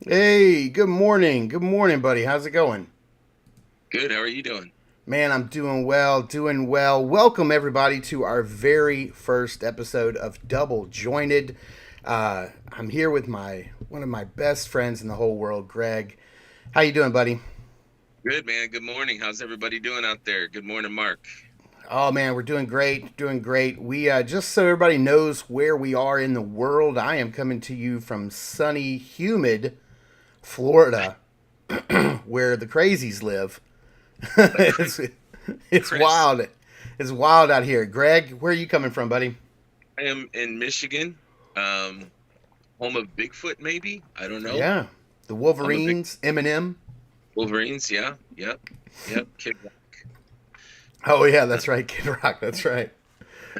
Hey, good morning. Good morning, buddy. How's it going? Good. How are you doing? Man, I'm doing well, doing well. Welcome everybody to our very first episode of Double Jointed. I'm here with my one of my best friends in the whole world, Greg. How you doing, buddy? Good, man. Good morning. How's everybody doing out there? Good morning, Mark. Oh man, we're doing great, doing great. We just so everybody knows where we are in the world. I am coming to you from sunny, humid Florida, where the crazies live. The Chris, it's it's Chris. wild. It's wild out here. Greg, where are you coming from, buddy? I am in Michigan, um, home of Bigfoot. Maybe I don't know. Yeah, the I'm a big Wolverines, Eminem. Wolverines. Yeah. Yep. Yep. Kid Rock. Oh yeah, that's right, Kid Rock. That's right.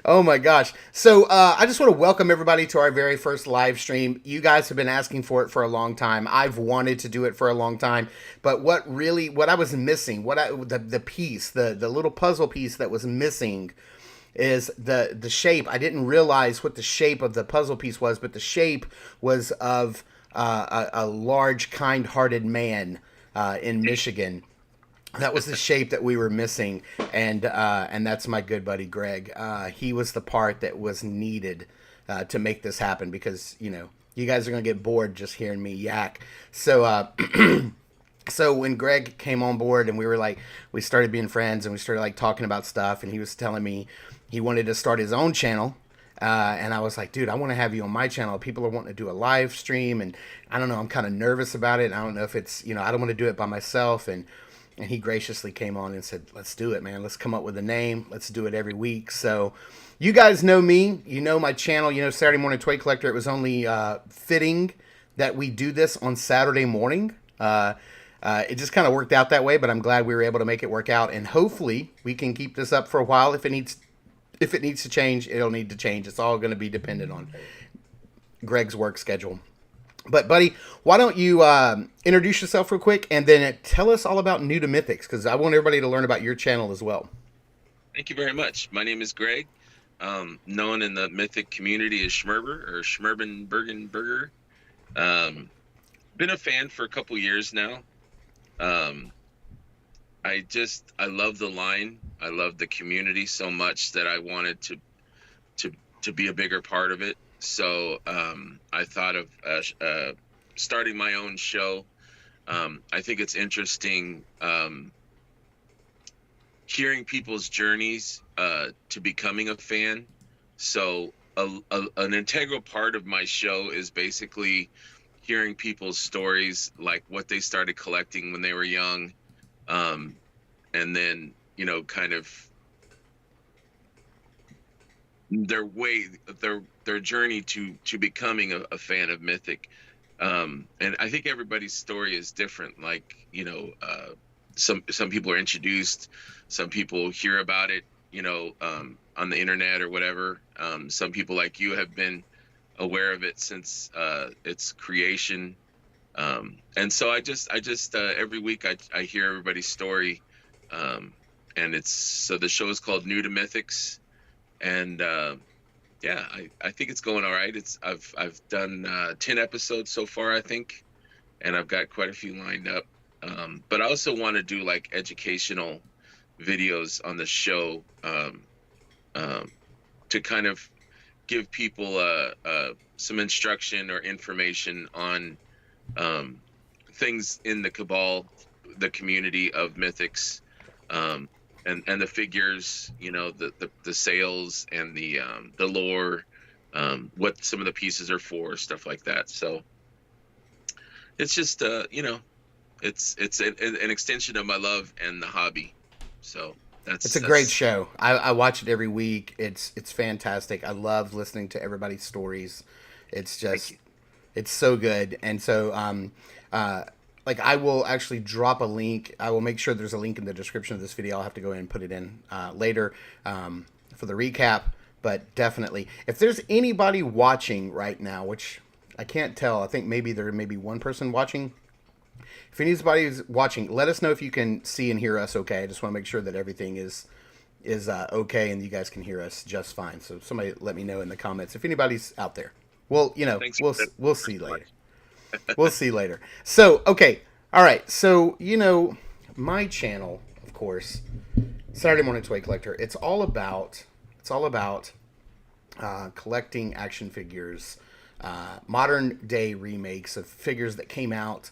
Oh my gosh. So I just want to welcome everybody to our very first live stream. You guys have been asking for it for a long time. I've wanted to do it for a long time, but what I was missing, the piece, the little puzzle piece that was missing is the shape. I didn't realize what the shape of the puzzle piece was, but the shape was of a large, kind-hearted man in Michigan. That was the shape that we were missing, and that's my good buddy Greg. He was the part that was needed to make this happen because you guys are gonna get bored just hearing me yak. So when Greg came on board and we started being friends and we started like talking about stuff, and he was telling me he wanted to start his own channel. And I was like, dude, I want to have you on my channel. People are wanting to do a live stream, and I don't know, I'm kind of nervous about it. I don't know if it's, I don't want to do it by myself. And he graciously came on and said, let's do it, man. Let's come up with a name. Let's do it every week. So you guys know me. You know my channel. You know Saturday Morning Toy Collector. It was only fitting that we do this on Saturday morning. It just kind of worked out that way, but I'm glad we were able to make it work out. And hopefully we can keep this up for a while. If it needs to change, it'll need to change. It's all going to be dependent on Greg's work schedule. But buddy, why don't you introduce yourself real quick and then tell us all about New to Mythics because I want everybody to learn about your channel as well. Thank you very much. My name is Greg, known in the Mythic community as Schmerber or Schmerbenbergenberger. Um, been a fan for a couple years now. Um, I love the line. I love the community so much that I wanted to to be a bigger part of it. So I thought of starting my own show. I think it's interesting hearing people's journeys to becoming a fan. So an integral part of my show is basically hearing people's stories, like what they started collecting when they were young, um, and then kind of their way, their journey to becoming a fan of Mythic. And I think everybody's story is different. Like some people are introduced, some people hear about it, on the internet or whatever. Some people like you have been aware of it since its creation. And so I just every week I hear everybody's story. Um, and the show is called New to Mythics. And yeah, I think it's going all right. I've done 10 episodes so far, I think, and I've got quite a few lined up. But I also want to do like educational videos on the show, um, to kind of give people some instruction or information on um, things in the cabal, the community of Mythics, um, and the figures, the sales and the lore, what some of the pieces are for, stuff like that. So it's just it's an extension of my love and the hobby. So It's that's a great that's show. I watch it every week. It's fantastic. I love listening to everybody's stories. It's Thank just you. it's so good. And so uh like I will actually drop a link. I will make sure there's a link in the description of this video. I'll have to go in and put it in later for the recap. But definitely, if there's anybody watching right now, which I can't tell, I think maybe there may be one person watching. If anybody's watching, let us know if you can see and hear us okay. I just want to make sure that everything is okay and you guys can hear us just fine. So somebody let me know in the comments if anybody's out there. Well, Thanks. we'll see later. We'll see later. So, okay. All right. So, my channel, of course, Saturday Morning Toy Collector, it's all about collecting action figures, modern day remakes of figures that came out,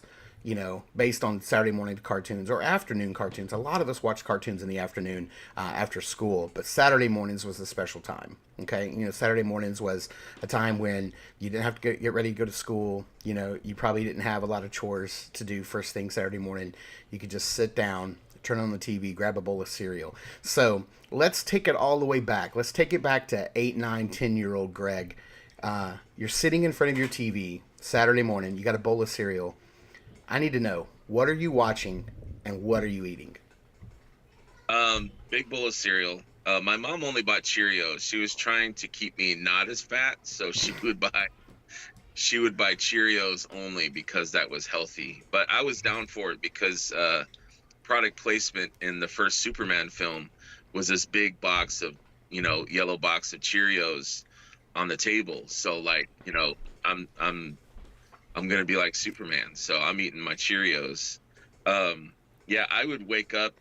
based on Saturday morning cartoons or afternoon cartoons. A lot of us watch cartoons in the afternoon after school, but Saturday mornings was a special time. Okay, Saturday mornings was a time when you didn't have to get ready to go to school. You probably didn't have a lot of chores to do first thing Saturday morning. You could just sit down, turn on the TV, grab a bowl of cereal. So let's take it all the way back. Let's take it back to 8, 9, 10-year-old Greg. You're sitting in front of your TV Saturday morning. You got a bowl of cereal. I need to know, what are you watching and what are you eating? Big bowl of cereal. My mom only bought Cheerios. She was trying to keep me not as fat, so she would buy Cheerios only because that was healthy. But I was down for it because product placement in the first Superman film was this big box of, yellow box of Cheerios on the table. So like, I'm gonna be like Superman. So I'm eating my Cheerios. Yeah, I would wake up.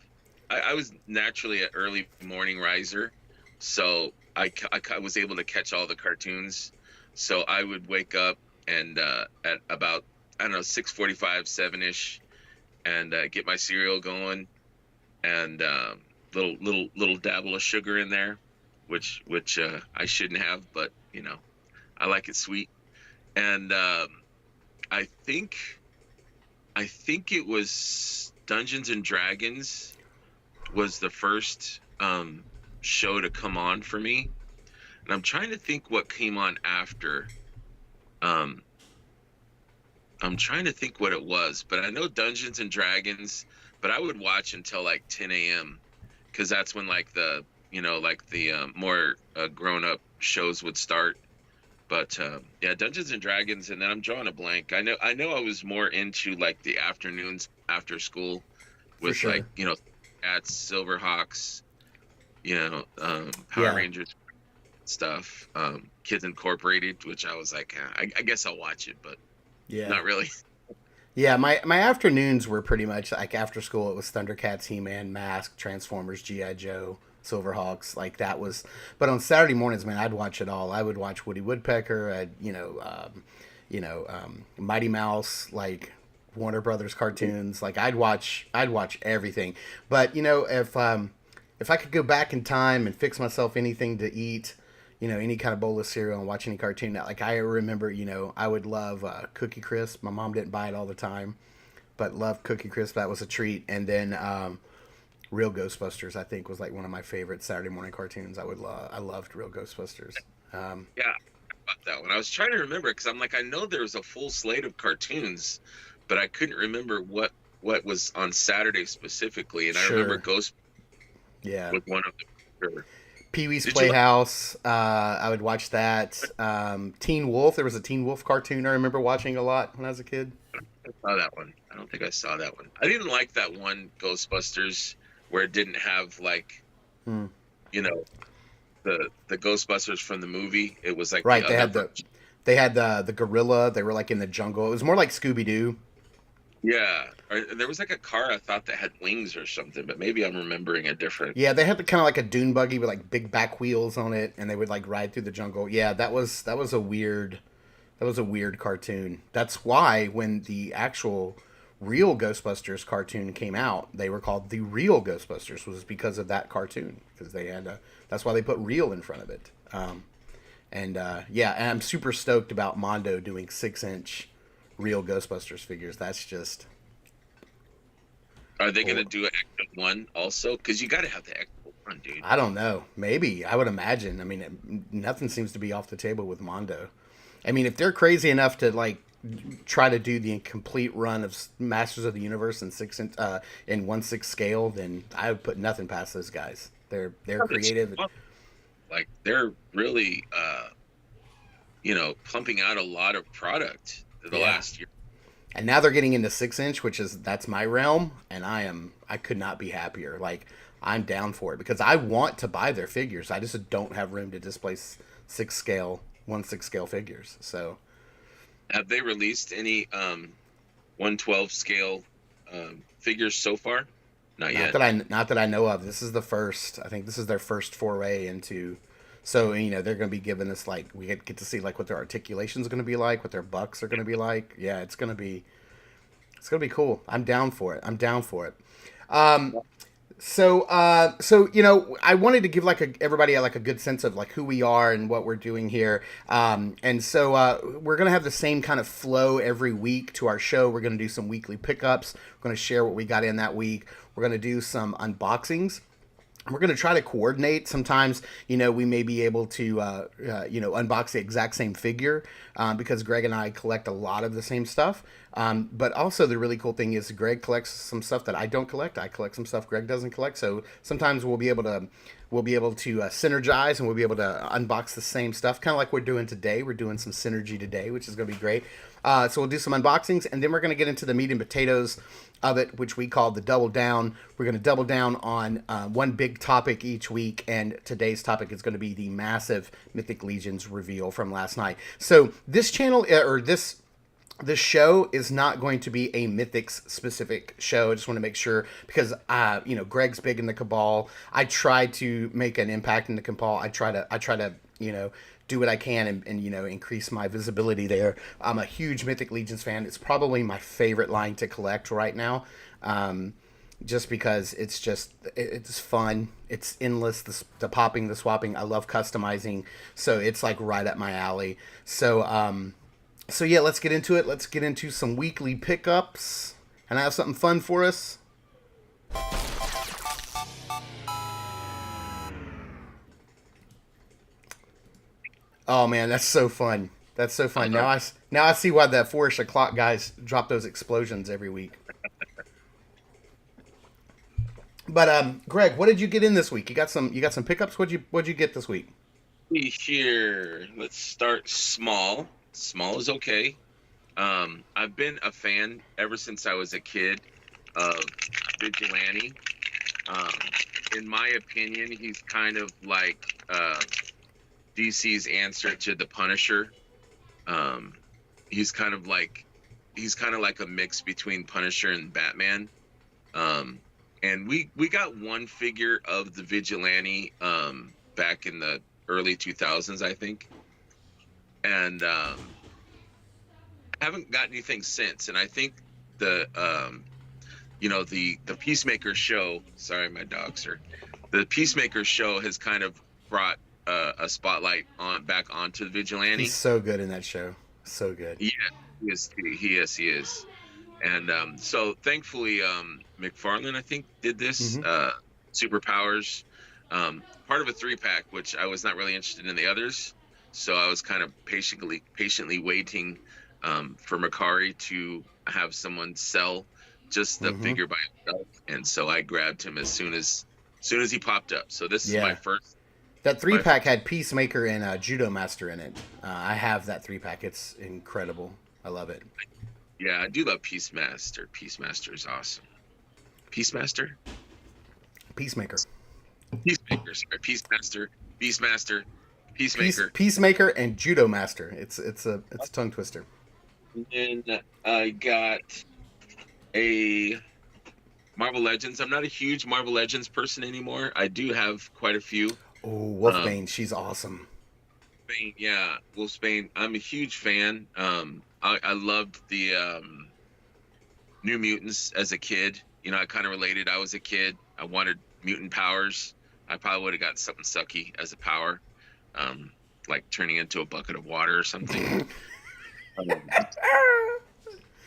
I was naturally an early morning riser, so I was able to catch all the cartoons. So I would wake up and at about, I don't know, 6:45, 7ish, and get my cereal going, and little dabble of sugar in there, which I shouldn't have, but I like it sweet. And I think I think it was Dungeons and Dragons was the first show to come on for me, and I'm trying to think what came on after. Um, I'm trying to think what it was, but I know Dungeons and Dragons. But I would watch until like 10 a.m. because that's when like the more grown up shows would start. But yeah, Dungeons and Dragons, and then I'm drawing a blank. I know I was more into like the afternoons after school For with like sure. at Silverhawks, Power Yeah. Rangers stuff, Kids Incorporated, which I was like, I guess I'll watch it, but Yeah. not really. Yeah, my afternoons were pretty much like after school. It was Thundercats, He Man, Mask, Transformers, GI Joe, Silverhawks. Like that was. But on Saturday mornings, man, I'd watch it all. I would watch Woody Woodpecker. Mighty Mouse, like Warner Brothers cartoons. Like I'd watch everything. But if I could go back in time and fix myself anything to eat, any kind of bowl of cereal and watch any cartoon. Like I remember, I would love Cookie Crisp. My mom didn't buy it all the time, but loved Cookie Crisp. That was a treat. And then Real Ghostbusters, I think, was like one of my favorite Saturday morning cartoons. I loved Real Ghostbusters. Um, Yeah, about that one. I was trying to remember because I'm like, I know there was a full slate of cartoons, but I couldn't remember what was on Saturday specifically. And I remember sure. Ghost Yeah. was one of them. Sure. Pee Wee's Did you like? Playhouse. I would watch that. Teen Wolf. There was a Teen Wolf cartoon I remember watching a lot when I was a kid. I saw that one. I don't think I saw that one. I didn't like that one Ghostbusters where it didn't have like Hmm. you know the Ghostbusters from the movie. It was like the Right. They other had the version. they had the gorilla. They were like in the jungle. It was more like Scooby Doo. Yeah, or there was like a car I thought that had wings or something, but maybe I'm remembering a different. Yeah, they had the kind of like a dune buggy with like big back wheels on it, and they would like ride through the jungle. Yeah, that was a weird cartoon. That's why when the actual real Ghostbusters cartoon came out, they were called the Real Ghostbusters, was because of that cartoon because they had a. That's why they put real in front of it. And yeah, and I'm super stoked about Mondo doing 6-inch real Ghostbusters figures. That's just Are they gonna cool. do an extra one also? Because you got to have the extra one, dude. I don't know. Maybe I would imagine. I mean, nothing seems to be off the table with Mondo. I mean, if they're crazy enough to like try to do the complete run of Masters of the Universe in 1/6 scale, then I would put nothing past those guys. They're creative. Like they're really pumping out a lot of product the Yeah, last year. and now they're getting into 6-inch, that's my realm, and I could not be happier. Like I'm down for it because I want to buy their figures. I just don't have room to displace 6 scale 1/6 scale figures. So Have they released any 112 scale figures so far? Not yet. Not that I know of. This is the first. I think this is their first foray into. So they're going to be giving us like we get to see like what their articulation is going to be like, what their bucks are going to be like. Yeah, it's gonna be cool. I'm down for it. I'm down for it. Um, so I wanted to give like everybody like a good sense of like who we are and what we're doing here. And so we're gonna have the same kind of flow every week to our show. We're gonna do some weekly pickups. We're gonna share what we got in that week. We're gonna do some unboxings. We're going to try to coordinate. Sometimes, we may be able to, unbox the exact same figure because Greg and I collect a lot of the same stuff. But also, the really cool thing is Greg collects some stuff that I don't collect. I collect some stuff Greg doesn't collect. So sometimes we'll be able to synergize and we'll be able to unbox the same stuff, kind of like we're doing today. We're doing some synergy today, which is going to be great. So we'll do some unboxings, and then we're going to get into the meat and potatoes of it, which we call the double down. We're going to double down on one big topic each week, and today's topic is going to be the massive Mythic Legions reveal from last night. So this channel, or this show is not going to be a Mythics specific show. I just want to make sure because Greg's big in the Cabal. I try to make an impact in the Cabal. I try to do what I can and increase my visibility there. I'm a huge Mythic Legions fan. It's probably my favorite line to collect right now. Just because it's fun. It's endless. The popping, the swapping. I love customizing. So it's like right up my alley. So yeah, let's get into it. Let's get into some weekly pickups, and I have something fun for us. Oh man, that's so fun. That's so fun. Now I see why the 4-ish o'clock guys drop those explosions every week. But Greg, what did you get in this week? You got some pickups. What'd you get this week? Here, let's start small. Small is okay. I've been a fan ever since I was a kid of Vigilante. Um, in my opinion, he's kind of like DC's answer to the Punisher. Um, he's kind of like a mix between Punisher and Batman. And we got one figure of the Vigilante back in the early 2000s, I think, and haven't got anything since. And I think the the Peacemaker show. Sorry, my dogs are. The Peacemaker show has kind of brought a spotlight back onto the Vigilante. He's so good in that show. So good. Yeah, he is. And so thankfully, McFarlane, I think, did this superpowers, part of a 3-pack, which I was not really interested in the others. So I was kind of patiently waiting for Makari to have someone sell just the figure by himself, and so I grabbed him as soon as he popped up. So this is my first. That 3-pack had Peacemaker and Judo Master in it. I have that 3-pack. It's incredible. I love it. Yeah, I do love Peacemaster. Peacemaster is awesome. Peacemaker. Sorry. Peacemaster. Beastmaster. Peacemaker. Peacemaker and Judo Master. It's a tongue twister. And then I got a Marvel Legends. I'm not a huge Marvel Legends person anymore. I do have quite a few. Oh, Wolfbane, she's awesome. Wolfbane, yeah, Wolfbane. I'm a huge fan. I loved the New Mutants as a kid. I kind of related. I was a kid. I wanted mutant powers. I probably would have got something sucky as a power, like turning into a bucket of water or something.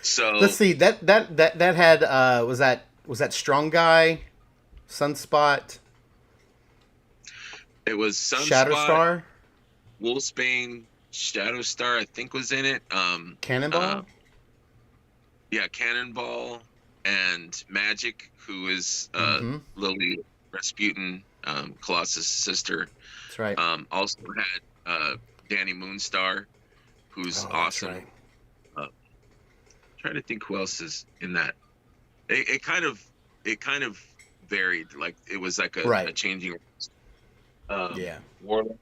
So let's see. That had was that Strong Guy, Sunspot? It was Sunspot, Shatterstar, Wolfsbane, Shadowstar, I think was in it. Cannonball. Yeah, Cannonball and Magic, who is Lily Rasputin, Colossus' sister. That's right. Also had Danny Moonstar, who's awesome. Right. Trying to think who else is in that. It kind of varied. Like it was like a changing. Yeah. Warlock.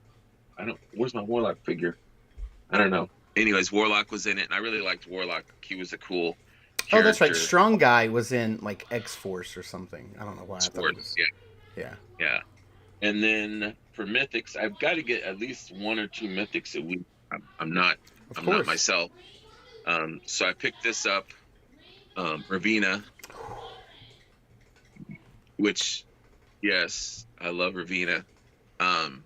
Where's my Warlock figure? I don't know. anyways, Warlock was in it, and I really liked Warlock. He was a cool Oh, that's right. character. Strong Guy was in like X Force or something. I don't know why I thought he Sports, was. yeah, Yeah, yeah. And then for mythics, I've got to get at least one or two mythics a week. I'm not of I'm not course. myself. So I picked this up, Ravina, which yes, I love Ravina. Um,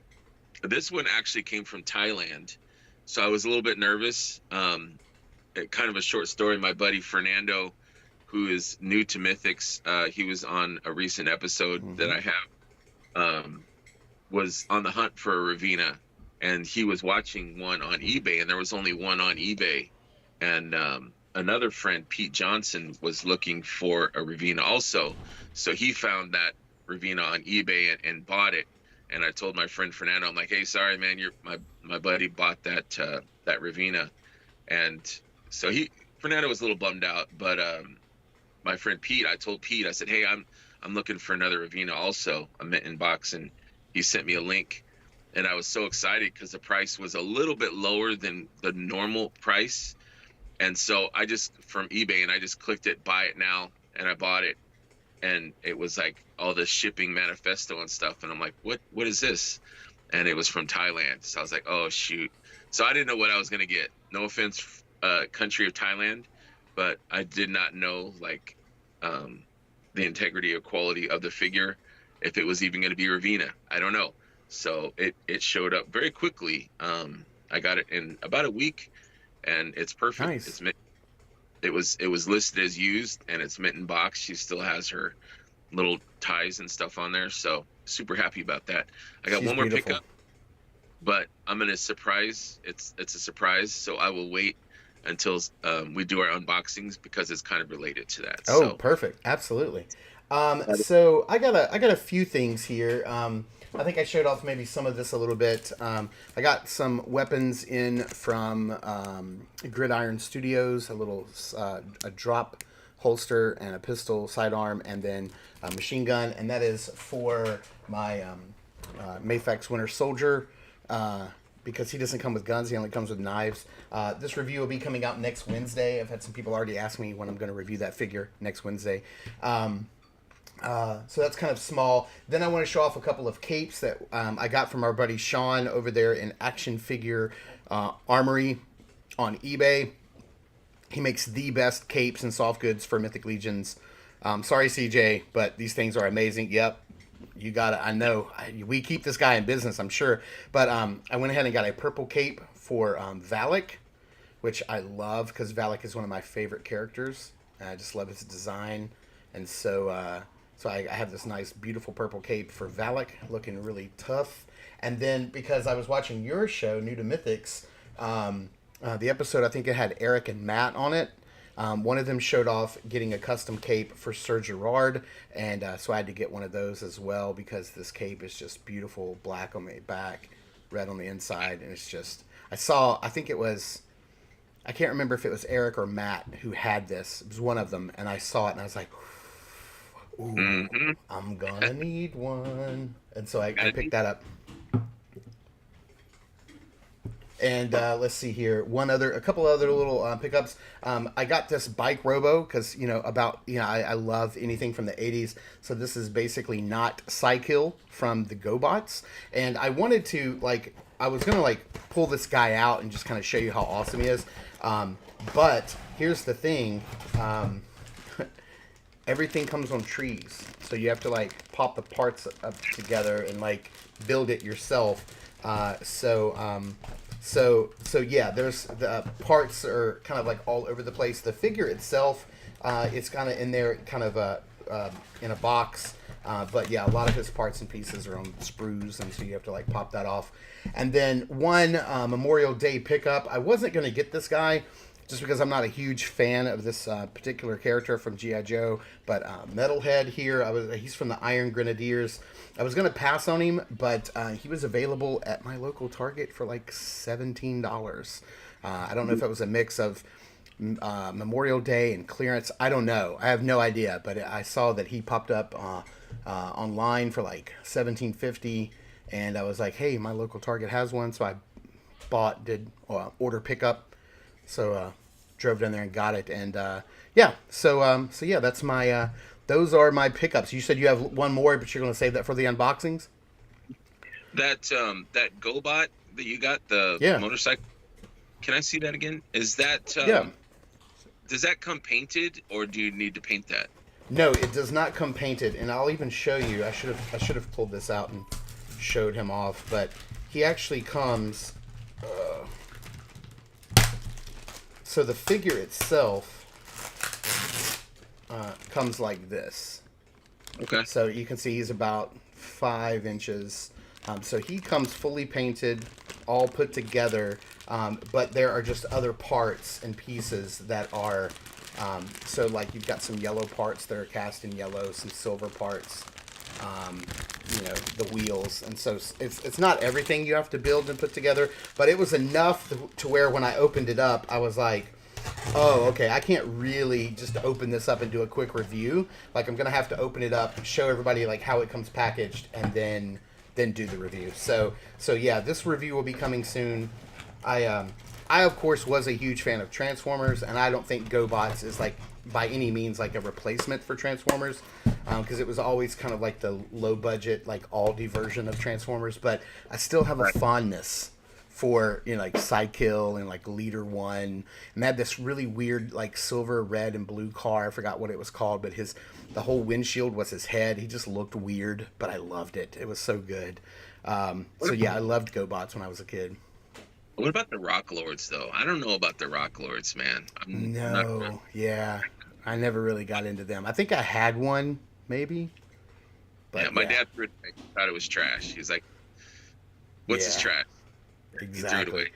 this one actually came from Thailand, so I was a little bit nervous. Kind of a short story. My buddy Fernando, who is new to Mythics, he was on a recent episode that Mm-hmm. I have. Was on the hunt for a Ravina, and he was watching one on eBay, and there was only one on eBay. And another friend, Pete Johnson, was looking for a Ravina also, so he found that Ravina on eBay and bought it. And I told my friend Fernando, I'm like, hey, sorry man, your my buddy bought that Ravina, and so he Fernando was a little bummed out, but my friend Pete, I told Pete, I said, hey, I'm looking for another Ravina also, a mint in box, and he sent me a link, and I was so excited because the price was a little bit lower than the normal price, and so I just from eBay and I just clicked it, buy it now, and I bought it, and it was like all the shipping manifesto and stuff, and I'm like, what is this? And it was from Thailand, so I was like, oh shoot, so I didn't know what I was gonna get. No offense, country of Thailand, but I did not know like um, the integrity or quality of the figure, if it was even going to be Ravina. I don't know. So it showed up very quickly. I got it in about a week, and it's perfect. Nice. It was listed as used, and it's mint in box. She still has her little ties and stuff on there, so super happy about that. I got She's one more beautiful. pickup, but I'm gonna surprise. It's a surprise, so I will wait until we do our unboxings because it's kind of related to that. Oh, So perfect. Absolutely. So I got a few things here. I think I showed off maybe some of this a little bit. I got some weapons in from Gridiron Studios, a drop holster and a pistol sidearm, and then a machine gun, and that is for my Mayfax Winter Soldier. Because he doesn't come with guns, he only comes with knives. This review will be coming out next Wednesday. I've had some people already ask me when I'm going to review that figure next Wednesday. So that's kind of small. Then I want to show off a couple of capes that I got from our buddy Sean over there in Action Figure Armory on eBay. He makes the best capes and soft goods for Mythic Legions. Sorry, CJ, but these things are amazing. Yep, you got it. I know. We keep this guy in business, I'm sure. But I went ahead and got a purple cape for Valak, which I love because Valak is one of my favorite characters. I just love his design, and so I have this nice, beautiful purple cape for Valak, looking really tough. And then because I was watching your show, New to Mythics, the episode I think it had Eric and Matt on it. One of them showed off getting a custom cape for Sir Gerard, and so I had to get one of those as well because this cape is just beautiful, black on the back, red on the inside, and it's just. I think it was. I can't remember if it was Eric or Matt who had this. It was one of them, and I saw it, and I was like, "Ooh, hmm I'm gonna need one." And so I picked that up. And let's see here, a couple other little pickups. I got this bike robo because I love anything from the '80s. So this is basically not Psykill from the GoBots, and I wanted to I was gonna pull this guy out and just kind of show you how awesome he is. But here's the thing. Everything comes on trees, so you have to pop the parts up together and build it yourself. So yeah, there's the parts are kind of all over the place. The figure itself, it's kind of in there, kind of in a box. But yeah, a lot of his parts and pieces are on sprues, and so you have to pop that off. And then one Memorial Day pickup. I wasn't gonna get this guy just because I'm not a huge fan of this particular character from GI Joe. But Metalhead here, he's from the Iron Grenadiers. I was gonna pass on him, but he was available at my local Target for $17. I don't know if it was a mix of Memorial Day and clearance. I don't know. I have no idea. But I saw that he popped up online for $17.50, and I was like, hey, my local Target has one, so I did order pickup. So drove down there and got it, and yeah. So yeah, that's my. Those are my pickups. You said you have one more, but you're going to save that for the unboxings. That GoBot that you got, the Yeah, motorcycle. Can I see that again? Is that yeah. does that come painted, or do you need to paint that? No, it does not come painted, and I'll even show you. I should have pulled this out and showed him off, but he actually comes. So the figure itself comes like this. Okay. So you can see he's about 5 inches. So he comes fully painted, all put together, but there are just other parts and pieces that are. So like you've got some yellow parts that are cast in yellow, some silver parts, the wheels, and so it's not everything you have to build and put together, but it was enough to where when I opened it up, I was like, oh, okay, I can't really just open this up and do a quick review. Like I'm gonna have to open it up, show everybody like how it comes packaged, and then do the review. So yeah, this review will be coming soon. I of course was a huge fan of Transformers, and I don't think GoBots is like by any means like a replacement for Transformers, because it was always kind of like the low budget like Aldi version of Transformers. But I still have a fondness for like Sidekill and like Leader One, and they had this really weird like silver, red, and blue car. I forgot what it was called, but the whole windshield was his head. He just looked weird, but I loved it. It was so good. So yeah, I loved GoBots when I was a kid. What about the Rock Lords, though? I don't know about the Rock Lords, man. I'm not. No, yeah, I never really got into them. I think I had one, maybe. But Yeah, my dad thought it was trash. He's like, "What's this yeah, trash?" He threw it exactly. away.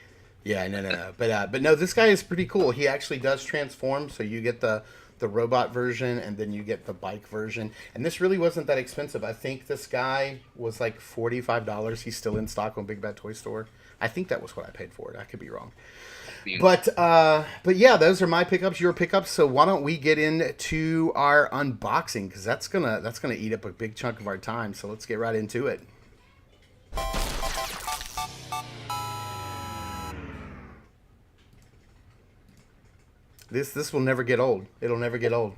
Yeah, no. But no, this guy is pretty cool. He actually does transform, so you get the robot version, and then you get the bike version. And this really wasn't that expensive. I think this guy was like $45. He's still in stock on Big Bad Toy Store. I think that was what I paid for it. I could be wrong. But yeah, those are my pickups, your pickups. So why don't we get into our unboxing, because that's gonna eat up a big chunk of our time. So let's get right into it. This will never get old. It'll never get old.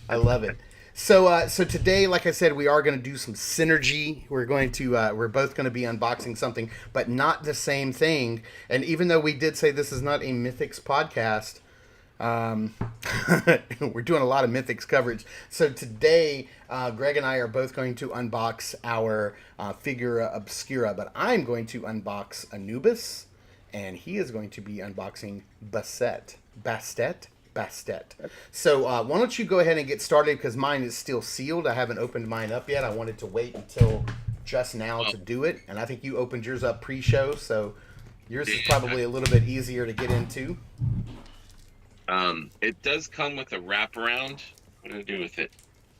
I love it. So today, like I said, we are going to do some synergy. We're both going to be unboxing something, but not the same thing. And even though we did say this is not a Mythics podcast, we're doing a lot of Mythics coverage. So today, Greg and I are both going to unbox our Figura Obscura, but I'm going to unbox Anubis, and he is going to be unboxing Bastet. So why don't you go ahead and get started, because mine is still sealed. I haven't opened mine up yet. I wanted to wait until just now to do it, and I think you opened yours up pre-show, so yours is probably a little bit easier to get into. It does come with a wraparound. What do I do with it?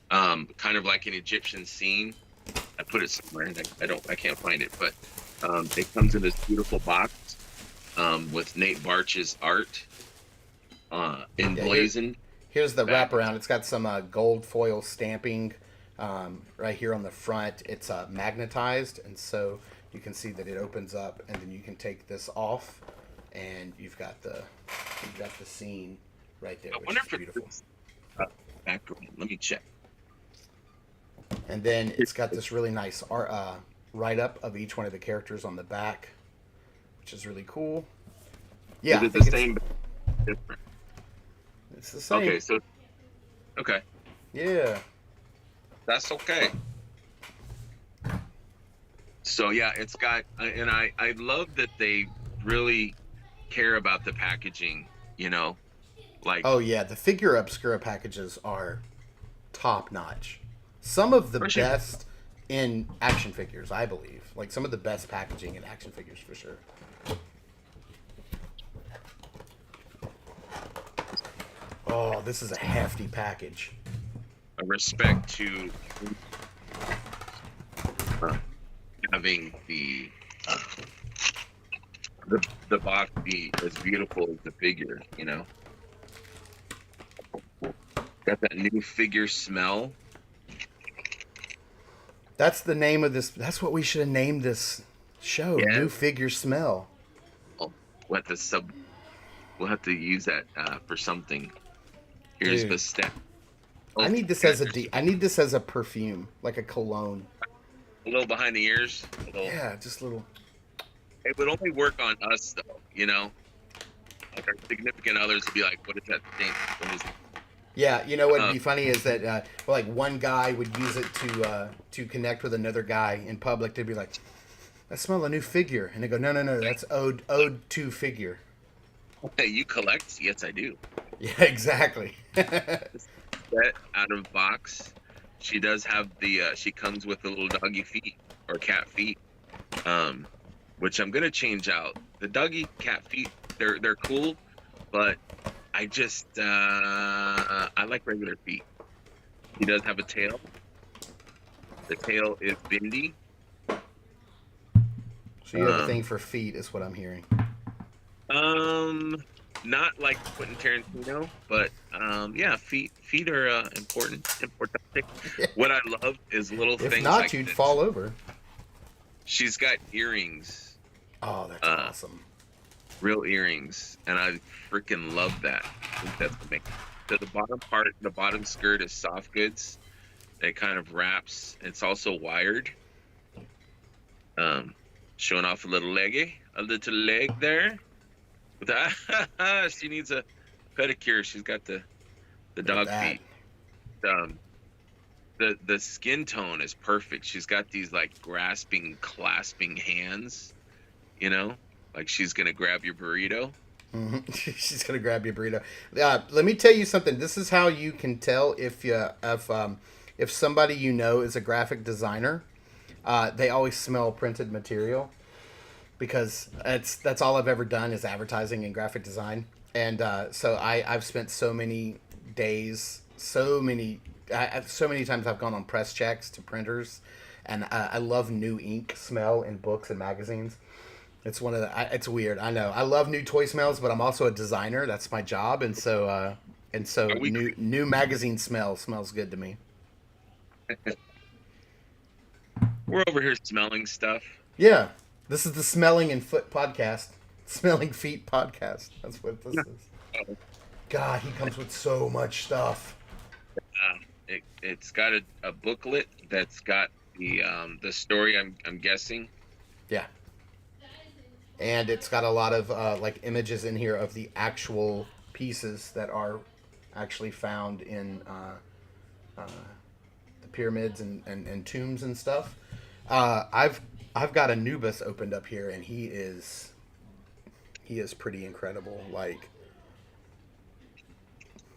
Kind of like an Egyptian scene. I put it somewhere, and I can't find it, but it comes in this beautiful box with Nate Barch's art emblazoned. Here's the wraparound. It's got some gold foil stamping right here on the front. It's magnetized, and so you can see that it opens up, and then you can take this off, and you've got the scene right there, which is beautiful. Background. Let me check. And then it's got this really nice art, write-up of each one of the characters on the back, which is really cool. Yeah, is it the same? Different. It's the same. Okay. Yeah. That's okay. So yeah, it's got, and I love that they really care about the packaging. Like. Oh yeah, the Figura Obscura packages are top notch. Some of the best in action figures, I believe. Like some of the best packaging in action figures for sure. Oh, this is a hefty package. A respect to having the box be as beautiful as the figure, Got that new figure smell. That's the name of this. That's what we should have named this show. Yeah. New Figure Smell. Oh, what the sub? We'll have to use that for something. Here's Dude, Bastet. I Oh, need this as a I need this as a perfume, like a cologne. a little behind the ears. A little. Yeah, just a little. It would only work on us though. You know, like our significant others would be like, "What is that stink? What is it?" Yeah, you know what'd Uh, be funny is that well, like one guy would use it to connect with another guy in public. They'd be like, "I smell a new figure," and they go, "No, no, no, that's ode to figure." hey, you collect? Yes, I do. Yeah, exactly. Set out of box. She does have the. She comes with the little doggy feet or cat feet, um, which I'm gonna change out. The doggy cat feet, they're cool, but I just I like regular feet. He does have a tail. The tail is bendy. So you have a Um, thing for feet, is what I'm hearing. um, not like Quentin Tarantino, but yeah, feet are important. Important. What I love is little If things not, like you'd this. fall over. She's got earrings, Oh, that's uh, awesome. real earrings, and I freaking love that. I think that's amazing. So the bottom part, the bottom skirt is soft goods. It kind of wraps. It's also wired, um, showing off a little leg there. With that, she needs a pedicure. She's got the Look at dog that. feet. Um, the skin tone is perfect. She's got these like grasping, clasping hands. You know, like she's gonna grab your burrito. She's gonna grab your burrito. Let me tell you something. This is how you can tell if somebody you know is a graphic designer. They always smell printed material because that's all I've ever done is advertising and graphic design. And so I've spent so many days, so many times I've gone on press checks to printers, and I love new ink smell in books and magazines. It's one of it's weird. I know. I love new toy smells, but I'm also a designer. That's my job, and so Are we? new magazine smells good to me. We're over here smelling stuff. Yeah, this is the Smelling and Foot podcast, Smelling Feet podcast. That's what this is. God, he comes with so much stuff. It's got a booklet that's got the story. I'm guessing. Yeah, and it's got a lot of like images in here of the actual pieces that are actually found in the pyramids and tombs and stuff. I've got Anubis opened up here, and he is pretty incredible. Like,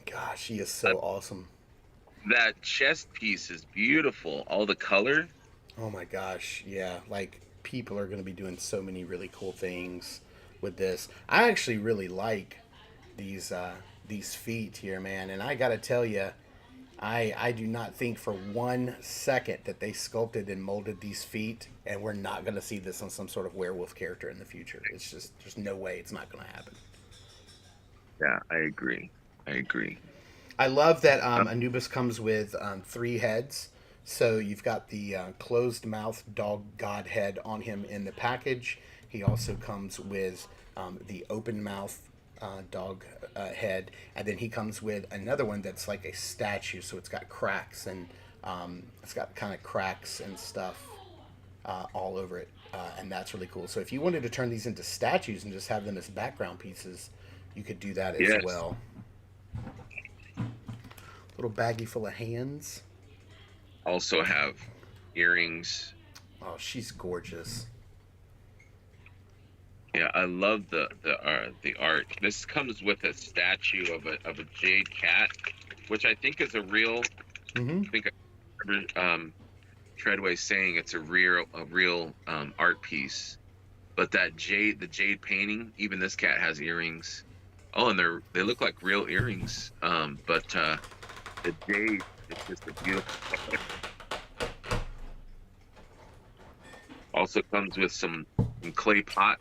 gosh, he is so awesome. That chest piece is beautiful. All the color. Oh my gosh, yeah. Like, people are going to be doing so many really cool things with this. I actually really like these feet here, man. And I got to tell you, I do not think for 1 second that they sculpted and molded these feet, and we're not going to see this on some sort of werewolf character in the future. It's just there's no way it's not going to happen. Yeah, I agree. I agree. I love that Uh, Anubis comes with 3 heads. So you've got the closed mouth dog god head on him in the package. He also comes with the open mouth dog head, and then he comes with another one that's like a statue. So it's got cracks and it's got kind of cracks and stuff all over it, and that's really cool. So if you wanted to turn these into statues and just have them as background pieces, you could do that as yes. well. Little baggie full of hands. Also have earrings. Oh, she's gorgeous. Yeah, I love the art. This comes with a statue of a jade cat, which I think is a real. Mm-hmm. I think I remember Treadway saying it's a real art piece. But the jade painting, even this cat has earrings. Oh, and they look like real earrings. But the jade is just a beautiful color. Also comes with some clay pot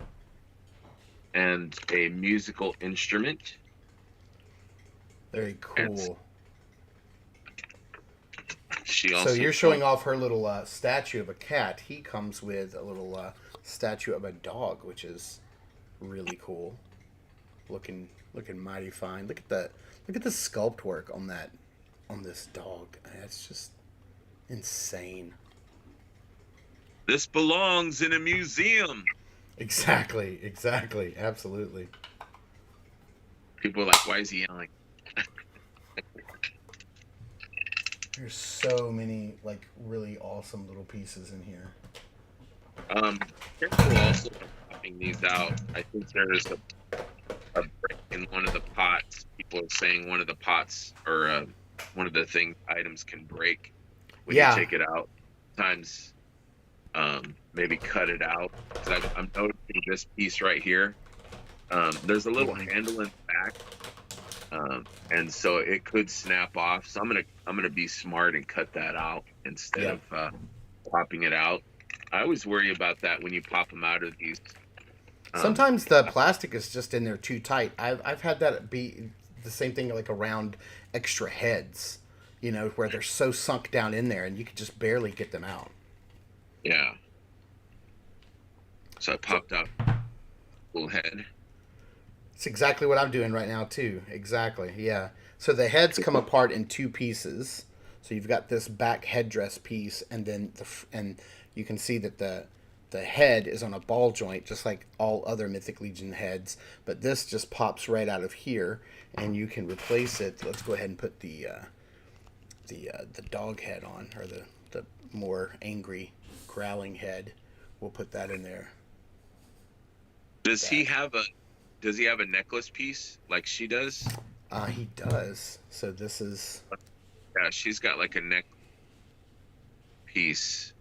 and a musical instrument. Very And cool. she So also you're comes, showing off her little statue of a cat. He comes with a little statue of a dog, which is really cool looking. Looking mighty fine. Look at the sculpt work on that on this dog. It's just insane. This belongs in a museum. Exactly, exactly, absolutely. People are like, why is he yelling? There's so many like really awesome little pieces in here. Um, Careful also when popping these out. I think there is a break in one of the pots. People are saying one of the pots or one of the items can break when you Yeah, take it out. Sometimes maybe cut it out. 'Cause I'm noticing this piece right here. There's a little mhm, handle in the back, and so it could snap off. So I'm gonna be smart and cut that out instead yep. of popping it out. I always worry about that when you pop them out of these. Um, Sometimes the plastic is just in there too tight. I've had that be the same thing like around extra heads, where they're so sunk down in there and you could just barely get them out. yeah, so I So popped out a little head. it's exactly what I'm doing right now too. Exactly. Yeah. So the heads come apart in two pieces. So you've got this back headdress piece, and then and you can see that the head is on a ball joint, just like all other Mythic Legion heads. But this just pops right out of here, and you can replace it. Let's go ahead and put the dog head on, or the more angry growling head. We'll put that in there. Does he Back. have a Does he have a necklace piece like she does? He does. So this is. Yeah, she's got like a neck piece.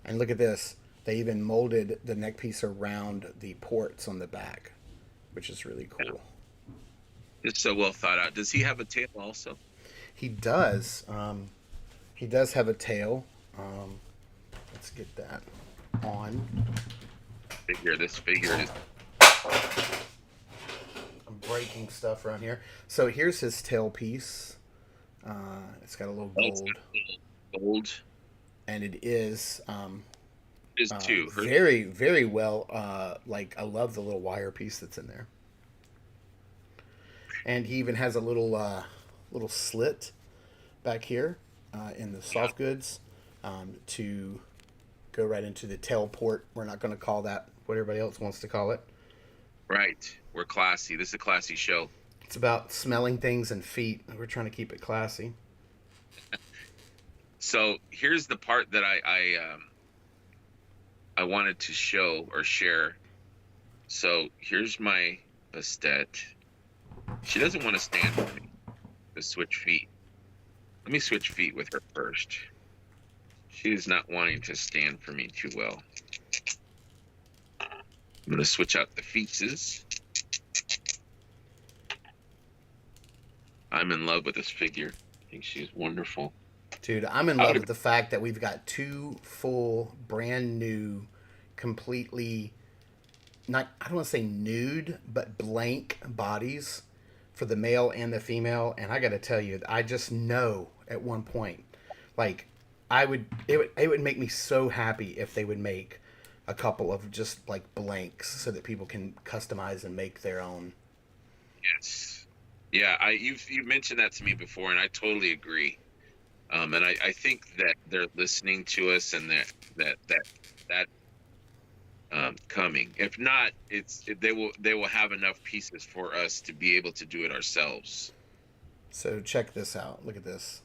And look at this. They even molded the neck piece around the ports on the back, which is really Yeah, cool. it's so well thought out. Does he have a tail also? He does. He does have a tail. Um, let's get that on. This figure is I'm breaking stuff around here. So here's his tail piece. It's got a little oh, it's got gold, a little gold. and it is It is too. Her very, very well. Like I love the little wire piece that's in there, and he even has a little slit back here in the yeah, soft goods to go right into the tail port. We're not going to call that what everybody else wants to call it. right. We're classy. This is a classy show. It's about smelling things and feet. We're trying to keep it classy. So here's the part that I wanted to show or share. So here's my Bastet. She doesn't want to stand with me to switch feet. Let me switch feet with her first. She is not wanting to stand for me too well. I'm going to switch out the feetses. I'm in love with this figure. I think she's wonderful. Dude, I'm in I love would with the fact that we've got two full, brand new, completely, not, I don't want to say nude, but blank bodies for the male and the female. And I got to tell you, I just know at one point, like, it would make me so happy if they would make a couple of just like blanks so that people can customize and make their own. yes. Yeah, you've mentioned that to me before, and I totally agree. And I think that they're listening to us, and that coming. If not, they will have enough pieces for us to be able to do it ourselves. So check this out. Look at this.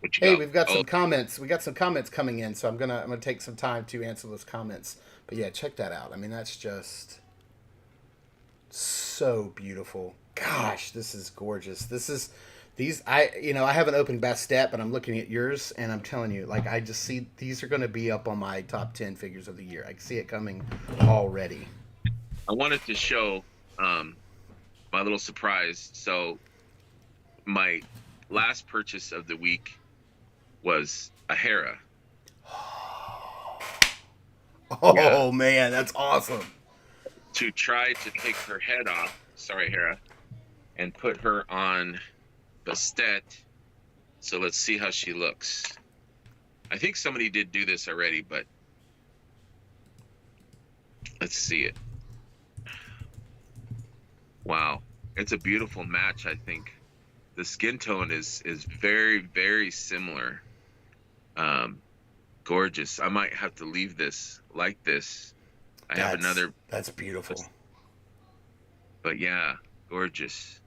What you Hey, got? we've got Oh, some comments. We got some comments coming in, so I'm gonna take some time to answer those comments. But yeah, check that out. I mean, that's just so beautiful. Gosh, this is gorgeous. This is these I haven't opened Best Step, but I'm looking at yours and I'm telling you, like I just see these are going to be up on my top 10 figures of the year. I can see it coming already. I wanted to show my little surprise. So my last purchase of the week was a Hera. Yeah, Oh man, that's awesome. to try to take her head off. Sorry, Hera, and put her on Bastet. So let's see how she looks. I think somebody did do this already, but Let's see it. Wow. It's a beautiful match, I think. The skin tone is very, very similar. Um, Gorgeous. I might have to leave this like this. I have another, That's beautiful. but yeah, gorgeous.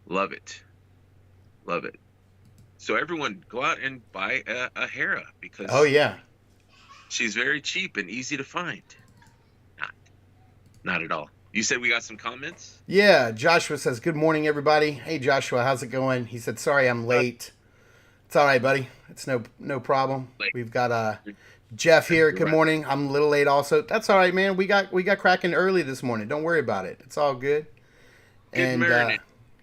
Love it. Love it. So everyone go out and buy a Hera Oh because yeah. she's very cheap and easy to find. Not, not at all. You said we got some comments? Yeah, Joshua says, "Good morning, everybody." Hey, Joshua, how's it going? He said, "Sorry, I'm late." It's all right, buddy. It's no problem. Like, We've got Jeff here. you're Good right. morning. I'm a little late, also. That's all right, man. We got cracking early this morning. Don't worry about it. It's all good. Good And morning.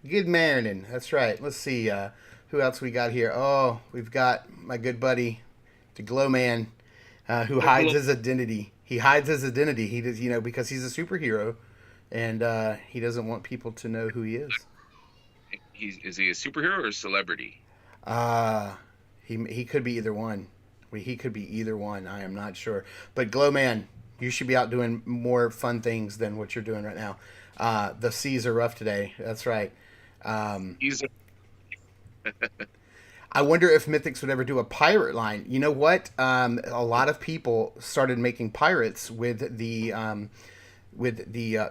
good morning. That's right. Let's see who else we got here. Oh, we've got my good buddy, the Glow Man, who hides his identity. He hides his identity. He does, because he's a superhero, and he doesn't want people to know who he is. Is he a superhero or a celebrity? Uh he could be either one. He could be either one. I am not sure. But Glowman, you should be out doing more fun things than what you're doing right now. The seas are rough today. That's right. Um, He's a, I wonder if Mythics would ever do a pirate line. You know what? A lot of people started making pirates with the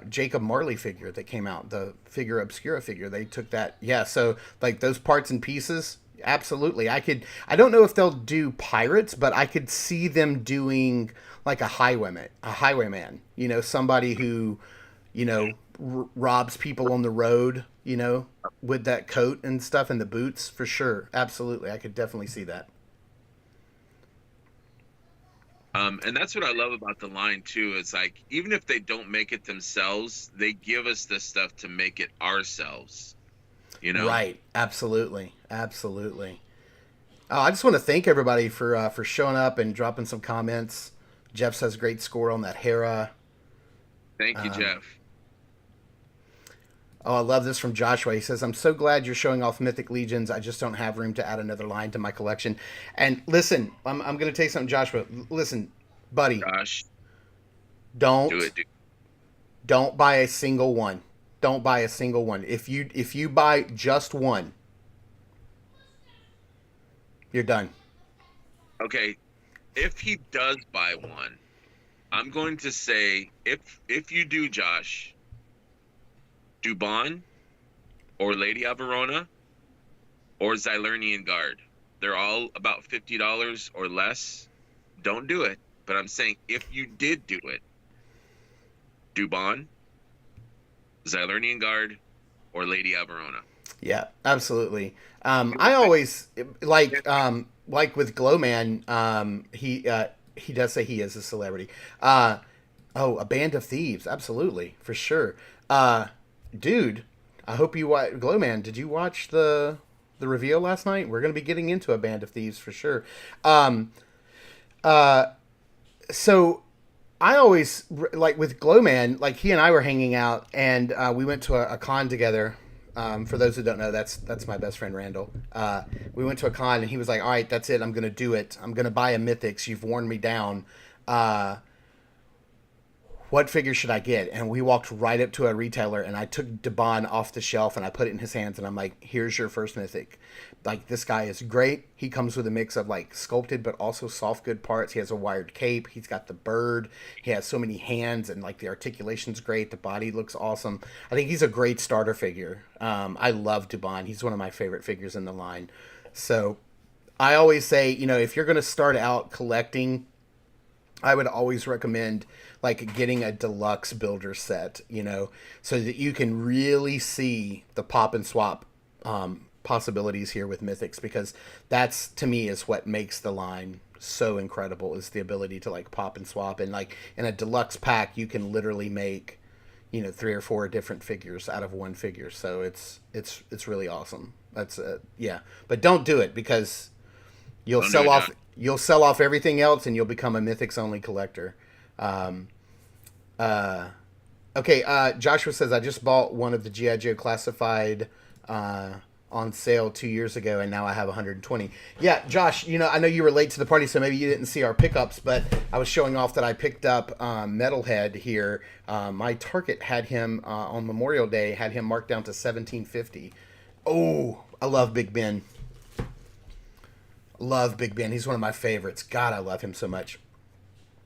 Jacob Marley figure that came out, the figure obscura figure. They took that, yeah. So like those parts and pieces, absolutely. I could. I don't know if they'll do pirates, but I could see them doing like a highwayman. Somebody who, robs people on the road. With that coat and stuff and the boots for sure. Absolutely, I could definitely see that. and that's what I love about the line too. Is like even if they don't make it themselves, they give us the stuff to make it ourselves. You know. Right. Absolutely. Absolutely. I just want to thank everybody for showing up and dropping some comments. Jeff says great score on that Hera. Thank you, Um, Jeff. oh, I love this from Joshua. He says, "I'm so glad you're showing off Mythic Legions. I just don't have room to add another line to my collection." And listen, I'm going to tell you something, Joshua. Listen, buddy, Josh, do don't it, dude. don't buy a single one. Don't buy a single one. If you buy just one, you're done. Okay, if he does buy one, I'm going to say if you do, Josh, Dubon or Lady Averona or Xylernian Guard. They're all about $50 or less. Don't do it. But I'm saying if you did do it, Dubon, Xylernian Guard, or Lady Averona. Yeah, absolutely. I always like with Glowman. He does say he is a celebrity. Oh, a band of thieves, absolutely for sure. Dude, I hope you watch Glowman. Did you watch the reveal last night? We're gonna be getting into a band of thieves for sure. Um, uh, so I always like with Glowman, like he and I were hanging out, and we went to a con together. For those who don't know, that's my best friend Randall. We went to a con, and he was like, "All right, that's it. I'm gonna do it. I'm gonna buy a Mythics. You've worn me down. Uh, what figure should I get?" And we walked right up to a retailer, and I took Debon off the shelf and I put it in his hands, and I'm like, "Here's your first Mythic." Like, this guy is great. He comes with a mix of like sculpted but also soft good parts. He has a wired cape. He's got the bird. He has so many hands, and like the articulation's great. The body looks awesome. I think he's a great starter figure. I love Dubon. He's one of my favorite figures in the line. So I always say, if you're going to start out collecting, I would always recommend like getting a deluxe builder set, so that you can really see the pop and swap possibilities here with Mythics, because that's to me is what makes the line so incredible, is the ability to like pop and swap. And like in a deluxe pack you can literally make, three or four different figures out of one figure. So it's really awesome. That's yeah, but don't do it, because you'll Don't do sell it, off Josh. you'll sell off everything else, and you'll become a Mythics only collector. Um, uh, okay, Joshua says, I just bought one of the GI Joe classified on sale 2 years ago, and now I have 120. Yeah, Josh, I know you were late to the party, so maybe you didn't see our pickups, but I was showing off that I picked up Metalhead here. My Target had him on Memorial Day, had him marked down to 1750. Oh, I love Big Ben. Love Big Ben. He's one of my favorites. God, I love him so much.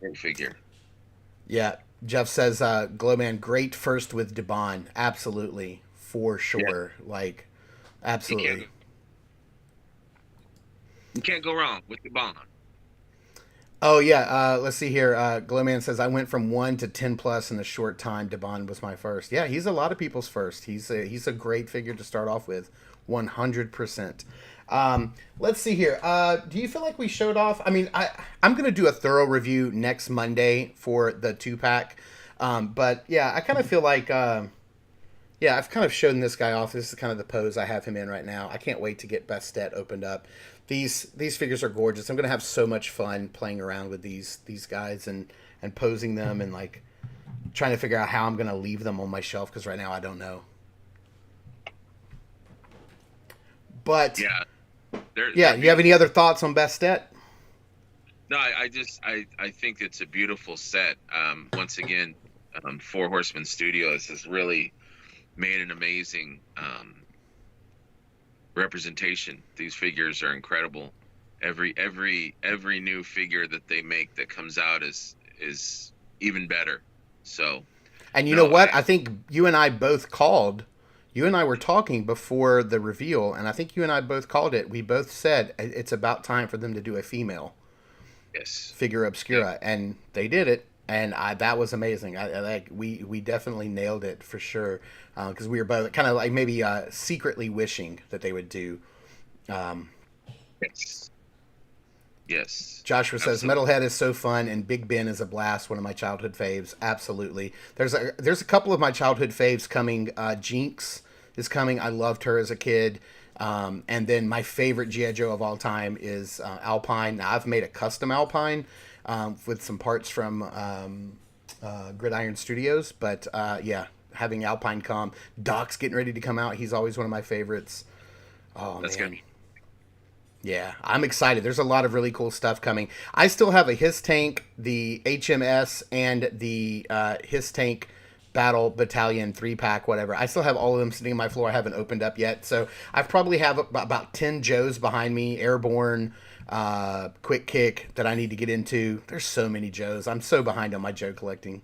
Great figure. Yeah, Jeff says, Glowman, great first with Debon. Absolutely, for Yeah, sure. Like, you can't absolutely. you can't go wrong with the bond. Oh yeah, let's see here. Glowman says I went from 1 to 10 plus in a short time. Debon was my first. Yeah, he's a lot of people's first. He's a great figure to start off with, 100%. Let's see here. Do you feel like we showed off? I mean, I'm gonna do a thorough review next Monday for the 2 pack. But yeah, I kind of feel like yeah, I've kind of shown this guy off. This is kind of the pose I have him in right now. I can't wait to get Bastet opened up. These figures are gorgeous. I'm gonna have so much fun playing around with these guys and posing them and like trying to figure out how I'm gonna leave them on my shelf because right now I don't know. But Yeah, yeah, they're you have beautiful. any other thoughts on Bastet? No, I think it's a beautiful set. Once again, Four Horsemen Studios has really made an amazing representation. These figures are incredible. Every new figure that they make that comes out is even better. So And you know no, what? I think you and I both called. You and I were talking before the reveal, and I think you and I both called it. We both said it's about time for them to do a female yes, figure yeah, obscura, and they did it, and that was amazing. I like we definitely nailed it for sure because we were both kind of like maybe secretly wishing that they would do. Um, yes, yes, Joshua says absolutely. Metalhead is so fun and Big Ben is a blast. One of my childhood faves. Absolutely. There's a couple of my childhood faves coming. Jinx is coming. I loved her as a kid. And then my favorite GI Joe of all time is Alpine. Now I've made a custom Alpine with some parts from Gridiron Studios, but yeah, having Alpine come. Doc's getting ready to come out. He's always one of my favorites. Oh That's gonna man. be Yeah, I'm excited. There's a lot of really cool stuff coming. I still have a His Tank, the HMS, and the His Tank Battle Battalion 3 pack, whatever. I still have all of them sitting on my floor. I haven't opened up yet. So I probably have about 10 Joes behind me, Airborne, Quick Kick that I need to get into. There's so many Joes. I'm so behind on my Joe collecting.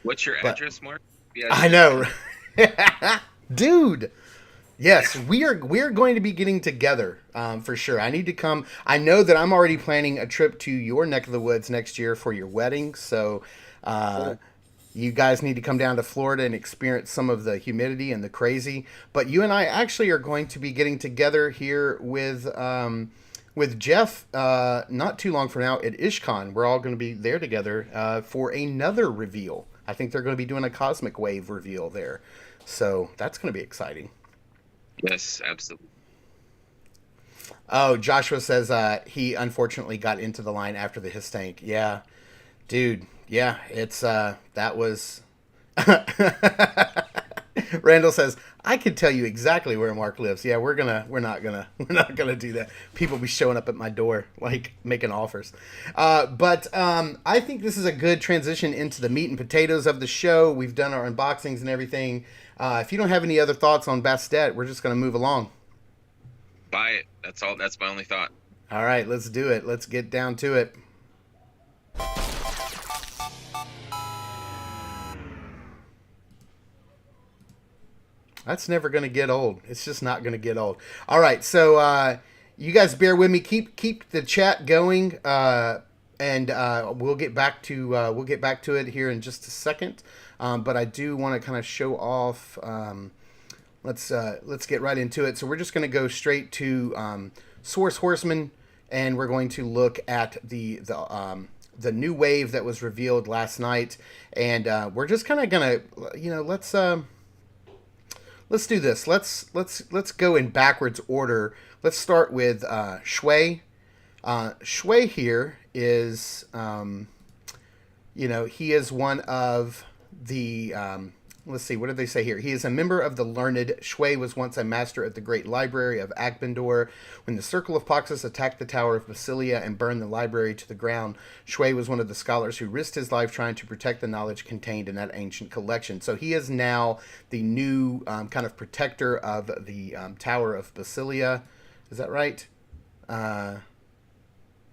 What's your But address, Mark? The I address. know. Dude, yes, we are going to be getting together for sure. I need to come. I know that I'm already planning a trip to your neck of the woods next year for your wedding. So uh, Cool. you guys need to come down to Florida and experience some of the humidity and the crazy. But you and I actually are going to be getting together here with Jeff not too long from now at IshCon. We're all going to be there together for another reveal. I think they're going to be doing a Cosmic Wave reveal there. So that's going to be exciting. Yes, absolutely. Oh, Joshua says he unfortunately got into the line after the his tank. Yeah, dude. Yeah, it's that was. Randall says I could tell you exactly where Mark lives. Yeah, we're not gonna do that. People be showing up at my door like making offers. But I think this is a good transition into the meat and potatoes of the show. We've done our unboxings and everything. If you don't have any other thoughts on Bastet, we're just gonna move along. Buy it. That's all. That's my only thought. All right, let's do it. Let's get down to it. That's never going to get old. It's just not going to get old. All right, so you guys bear with me. Keep the chat going, and we'll get back to it here in just a second. But I do want to kind of show off. Let's get right into it. So we're just going to go straight to Source Horseman, and we're going to look at the new wave that was revealed last night, and we're just kind of gonna let's do this. Let's go in backwards order. Let's start with Shui. Shui here is he is one of the let's see, what did they say here? He is a member of the learned. Shui was once a master at the great library of Agbendor. When the Circle of Poxus attacked the Tower of Basilia and burned the library to the ground, Shui was one of the scholars who risked his life trying to protect the knowledge contained in that ancient collection. So he is now the new kind of protector of the Tower of Basilia. Is that right? I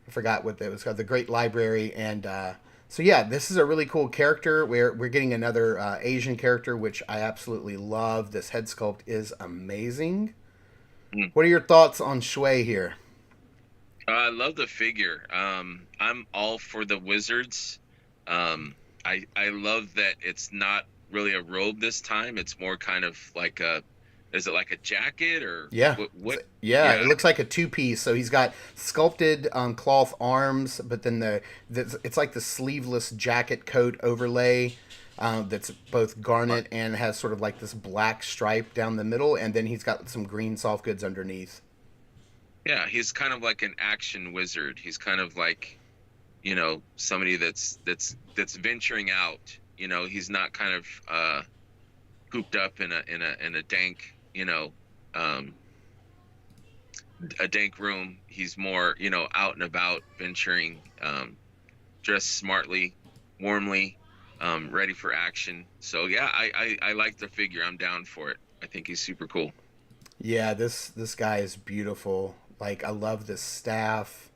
forgot what it was called, the Great Library, and so yeah, this is a really cool character. We're getting another Asian character, which I absolutely love. This head sculpt is amazing. Mm. What are your thoughts on Shui here? I love the figure. I'm all for the wizards. I love that it's not really a robe this time. It's more kind of like a, is it like a jacket or Yeah. what? Yeah, Yeah, it looks like a two piece. So he's got sculpted cloth arms, but then it's like the sleeveless jacket coat overlay that's both garnet and has sort of like this black stripe down the middle, and then he's got some green soft goods underneath. yeah. He's kind of like an action wizard. He's kind of like, somebody that's venturing out. He's not kind of cooped up in a dank, um, a dank room. He's more, out and about, venturing, dressed smartly, warmly, ready for action. So yeah, I like the figure. I'm down for it. I think he's super cool. Yeah, this guy is beautiful. Like I love this staff.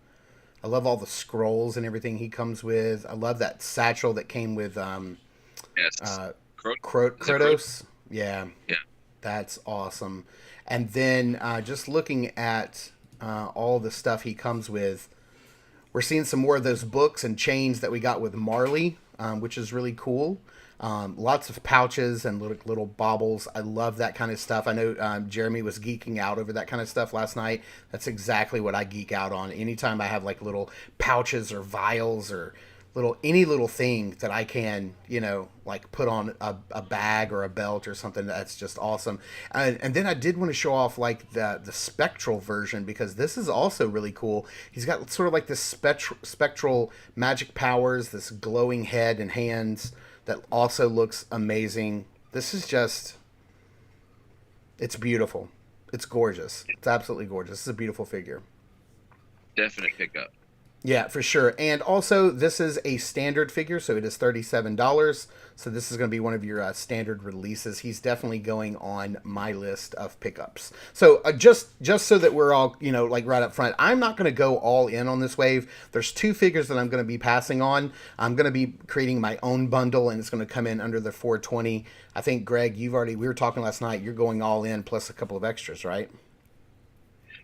I love all the scrolls and everything he comes with. I love that satchel that came with Yes. uh, Is it Crota? Kratos. Yeah, Yeah. that's awesome. And then just looking at all the stuff he comes with, we're seeing some more of those books and chains that we got with Marley, which is really cool. Lots of pouches and little baubles. I love that kind of stuff. I know Jeremy was geeking out over that kind of stuff last night. That's exactly what I geek out on. Anytime I have like little pouches or vials or any little thing that I can, like put on a bag or a belt or something, that's just awesome. And then I did want to show off like the spectral version, because this is also really cool. He's got sort of like this spectral magic powers, this glowing head and hands that also looks amazing. This is just, it's beautiful. It's gorgeous. It's absolutely gorgeous. This is a beautiful figure. Definite pickup. Yeah, for sure. And also, this is a standard figure, so it is $37. So this is going to be one of your standard releases. He's definitely going on my list of pickups. So just so that we're all, like right up front, I'm not going to go all in on this wave. There's two figures that I'm going to be passing on. I'm going to be creating my own bundle, and it's going to come in under the 420. I think, Greg, we were talking last night, you're going all in plus a couple of extras, right?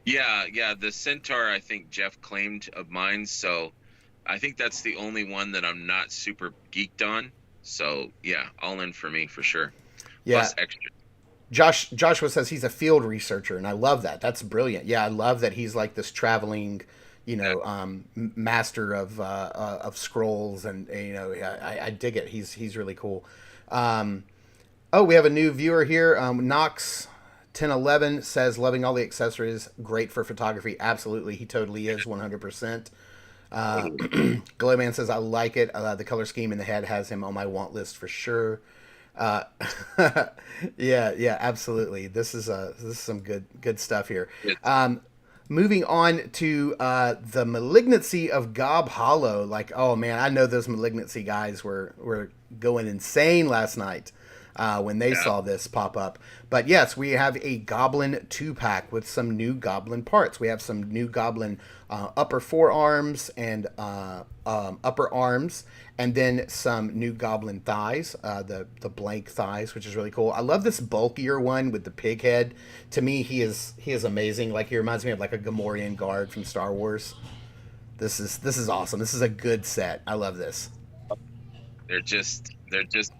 Yeah, yeah. The Centaur, I think Jeff claimed of mine, so I think that's the only one that I'm not super geeked on. So yeah, all in for me for sure. Yeah. Plus extra. Joshua says he's a field researcher, and I love that. That's brilliant. Yeah, I love that he's like this traveling, Yeah. master of scrolls, and I dig it. He's really cool. Oh, we have a new viewer here. Knox 1011 says loving all the accessories, great for photography. Absolutely, he totally is 100%. Totally. Glowman says I like it. The color scheme in the head has him on my want list for sure. Uh, yeah, absolutely. This is some good stuff here. Moving on to the malignancy of Gob Hollow. Like, oh man, I know those malignancy guys were going insane last night when they Yeah. saw this pop up. But yes, we have a Goblin 2-pack with some new Goblin parts. We have some new Goblin upper forearms and upper arms, and then some new Goblin thighs, the blank thighs, which is really cool. I love this bulkier one with the pig head. To me, he is amazing. Like, he reminds me of like a Gamorrean guard from Star Wars. This is awesome. This is a good set. I love this. They're just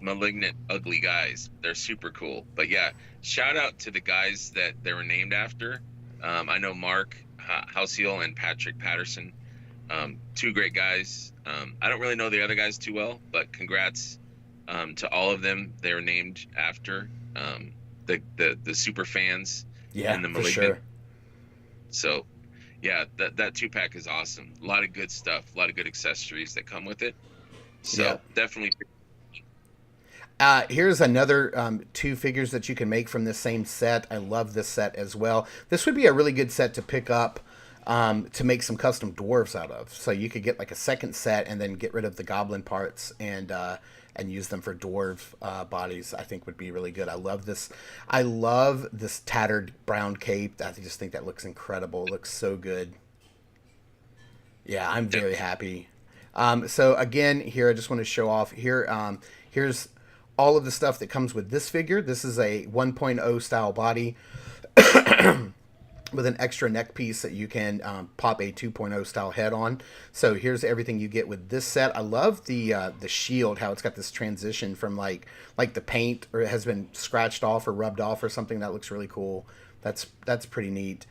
malignant, ugly guys. They're super cool. But yeah, shout out to the guys that they were named after. I know Mark Houseal and Patrick Patterson, two great guys. I don't really know the other guys too well, but congrats to all of them. They were named after the super fans Yeah, and the for malignant. sure. So yeah, that 2-pack is awesome. A lot of good stuff, a lot of good accessories that come with it. So Yeah. definitely. Here's another two figures that you can make from this same set. I love this set as well. This would be a really good set to pick up to make some custom dwarves out of. So you could get like a second set and then get rid of the goblin parts and use them for dwarf bodies. I think would be really good. I love this. I love this tattered brown cape. I just think that looks incredible. It looks so good. Yeah, I'm very happy. So again, here I just want to show off here. Here's all of the stuff that comes with this figure. This is a 1.0 style body with an extra neck piece that you can pop a 2.0 style head on. So here's everything you get with this set. I love the shield, how it's got this transition from like the paint or it has been scratched off or rubbed off or something. That looks really cool. That's pretty neat.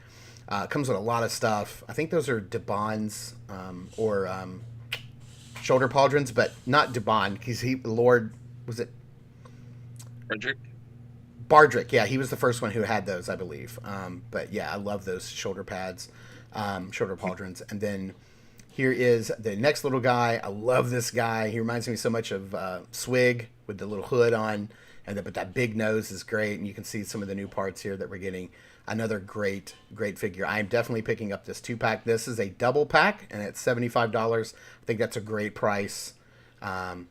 Comes with a lot of stuff. I think those are Debon's or shoulder pauldrons, but not Debon because Lord, was it Frederick? Bardrick? Yeah, he was the first one who had those, I believe. But yeah, I love those shoulder pads, shoulder pauldrons. And then here is the next little guy. I love this guy. He reminds me so much of Swig with the little hood on, but that big nose is great. And you can see some of the new parts here that we're getting. Another great figure. I am definitely picking up this 2-pack. This is a double pack, and it's $75. I think that's a great price. And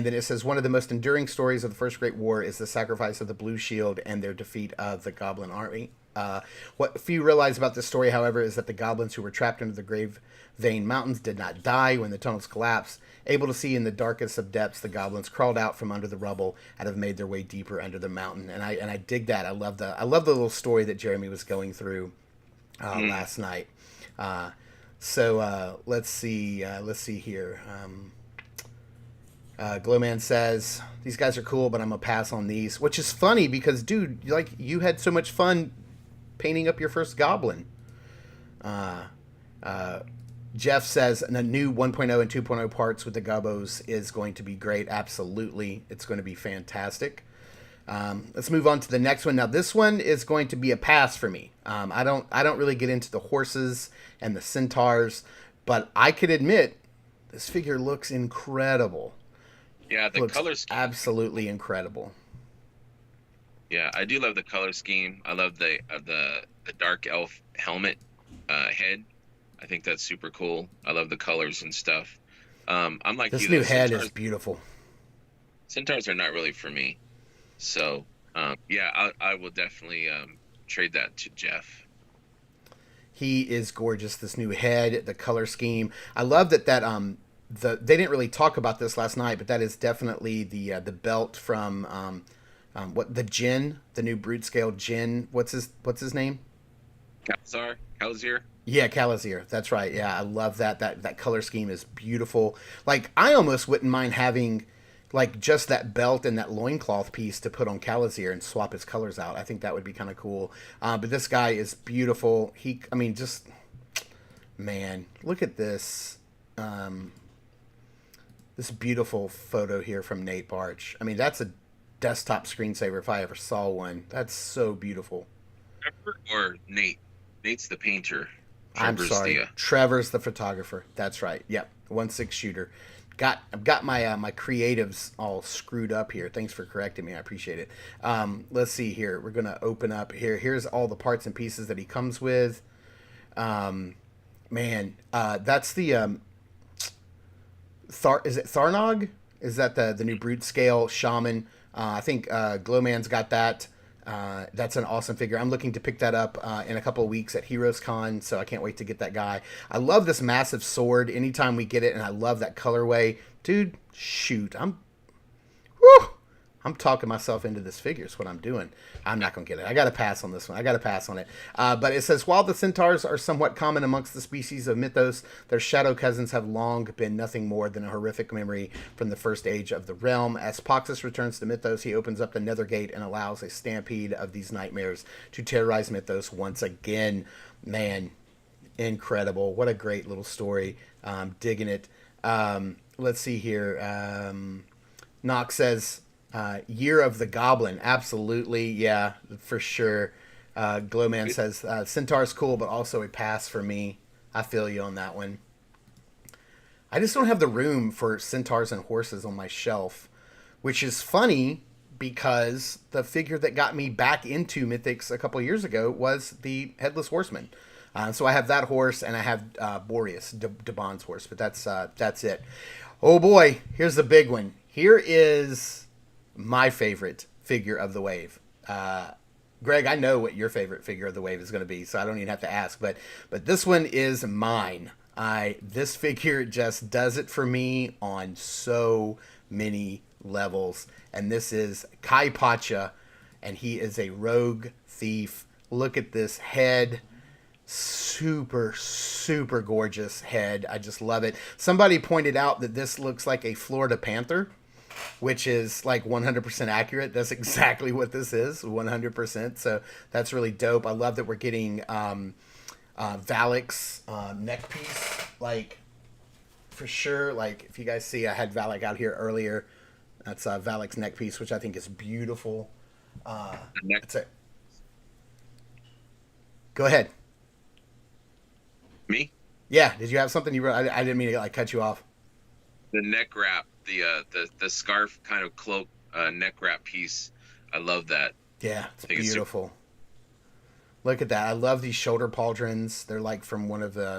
then it says, one of the most enduring stories of the First Great War is the sacrifice of the Blue Shield and their defeat of the Goblin army. What few realize about this story, however, is that the goblins who were trapped under the Grave Vein Mountains did not die when the tunnels collapsed. Able to see in the darkest of depths, the goblins crawled out from under the rubble and have made their way deeper under the mountain. And I dig that. I love the little story that Jeremy was going through last night. So let's see here. Glowman says, these guys are cool, but I'm going to pass on these. Which is funny because, dude, you had so much fun painting up your first goblin. Jeff says, the new 1.0 and 2.0 parts with the Gobos is going to be great. Absolutely. It's going to be fantastic. Let's move on to the next one. Now, this one is going to be a pass for me. I don't really get into the horses and the centaurs, but I could admit this figure looks incredible. Yeah, the color scheme. Absolutely incredible. Yeah, I do love the color scheme. I love the dark elf helmet head. I think that's super cool. I love the colors and stuff. I'm like this new head is beautiful. Centaurs are not really for me, so yeah, I will definitely trade that to Jeff. He is gorgeous. This new head, the color scheme. I love that they didn't really talk about this last night, but that is definitely the belt from what the Jin, the new brute scale Jin. What's his name? Calazir. Yeah, Calazir. That's right. Yeah, I love that. That color scheme is beautiful. Like, I almost wouldn't mind having like just that belt and that loincloth piece to put on Calazir and swap his colors out. I think that would be kind of cool. But this guy is beautiful. Man, look at this. This beautiful photo here from Nate Barch. I mean, that's a desktop screensaver if I ever saw one. That's so beautiful. Trevor or Nate? Nate's the painter. Trevor's Trevor's the photographer. That's right. Yep. 1.6 shooter. I've got my creatives all screwed up here. Thanks for correcting me. I appreciate it. Let's see here. We're gonna open up here. Here's all the parts and pieces that he comes with. That's the is it Tharnog? Is that the new brute scale shaman? I think Glowman's got that. That's an awesome figure. I'm looking to pick that up in a couple of weeks at Heroes Con, so I can't wait to get that guy. I love this massive sword anytime we get it, and I love that colorway. Dude, shoot. I'm talking myself into this figure is what I'm doing. I'm not going to get it. I got to pass on this one. I got to pass on it. But it says, while the centaurs are somewhat common amongst the species of Mythos, their shadow cousins have long been nothing more than a horrific memory from the first age of the realm. As Poxus returns to Mythos, he opens up the Nether Gate and allows a stampede of these nightmares to terrorize Mythos once again. Man, incredible. What a great little story. Digging it. Let's see here. Nox says... Year of the Goblin, absolutely, yeah, for sure. Glowman says Centaur's cool, but also a pass for me. I feel you on that one. I just don't have the room for centaurs and horses on my shelf. which is funny because the figure that got me back into Mythics a couple of years ago was the Headless Horseman. So I have that horse, and I have Boreas, Debon's horse, but that's it. Oh boy, here's the big one. Here is my favorite figure of the wave. Greg, I know what your favorite figure of the wave is going to be, so I don't even have to ask. But this one is mine. This figure just does it for me on so many levels, and this is Kai Pacha, and he is a rogue thief. Look at this head. Super, super gorgeous head. I just love it. Somebody pointed out that this looks like a Florida Panther, which is like 100% accurate. That's exactly what this is, 100%. So that's really dope. I love that we're getting Valak's neck piece, like for sure. Like if you guys see, I had Valak out here earlier. That's Valak's neck piece, which I think is beautiful. That's it. Go ahead. Me? Yeah. Did you have something you wrote? I didn't mean to like cut you off. The neck wrap, the scarf kind of cloak neck wrap piece. I love that. Yeah, it's beautiful. Look at that. I love these shoulder pauldrons. They're like from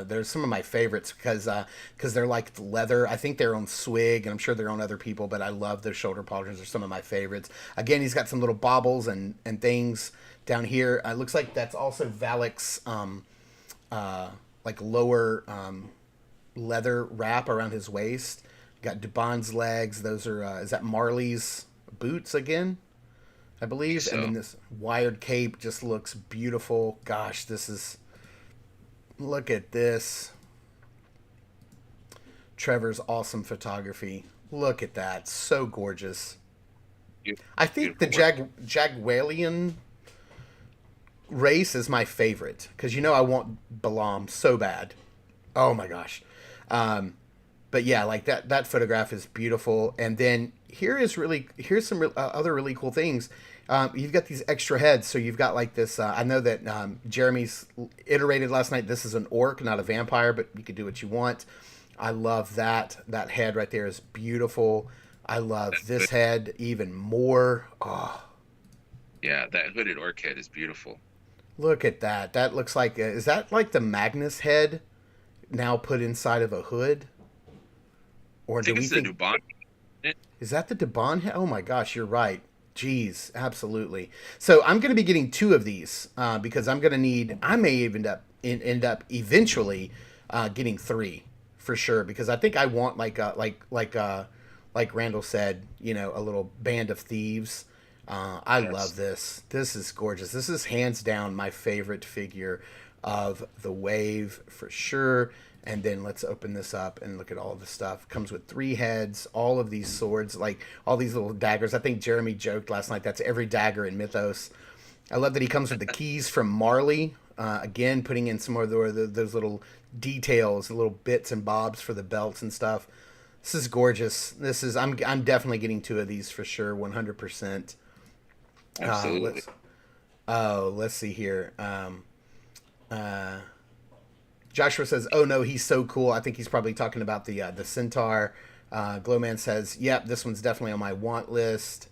they're some of my favorites because they're like leather. I think they're on Swig, and I'm sure they're on other people, but I love those shoulder pauldrons. They're some of my favorites. Again, he's got some little baubles and things down here. It looks like that's also Valak's like lower leather wrap around his waist. Got Dubon's legs. Those are is that Marley's boots again? I believe. So. And then this wired cape just looks beautiful. Gosh, look at this. Trevor's awesome photography. Look at that. So gorgeous. I think the Jagualian race is my favorite because I want Balam so bad. Oh my gosh. But yeah, like that photograph is beautiful. And then here's some other really cool things. You've got these extra heads. So you've got like this. I know that Jeremy's iterated last night. This is an orc, not a vampire, but you could do what you want. I love that. That head right there is beautiful. I love this head even more. Oh. Yeah, that hooded orc head is beautiful. Look at that. That looks like is that like the Magnus head now put inside of a hood? Or do we think the Dubon? Is that the Dubon head? Oh my gosh, you're right. Jeez, absolutely. So I'm going to be getting 2 of these because I may end up eventually getting 3 for sure because I think I want like Randall said, a little band of thieves. I love this. This is gorgeous. This is hands down my favorite figure of the wave for sure. And then let's open this up and look at all the stuff. Comes with 3 heads, all of these swords, like all these little daggers. I think Jeremy joked last night that's every dagger in Mythos. I love that he comes with the keys from Marley. Again, putting in some more of those little details, the little bits and bobs for the belts and stuff. This is gorgeous. I'm definitely getting 2 of these for sure, 100%. Absolutely. Let's see here. Joshua says, "Oh no, he's so cool." I think he's probably talking about the Centaur. Glowman says, "Yep, this one's definitely on my want list."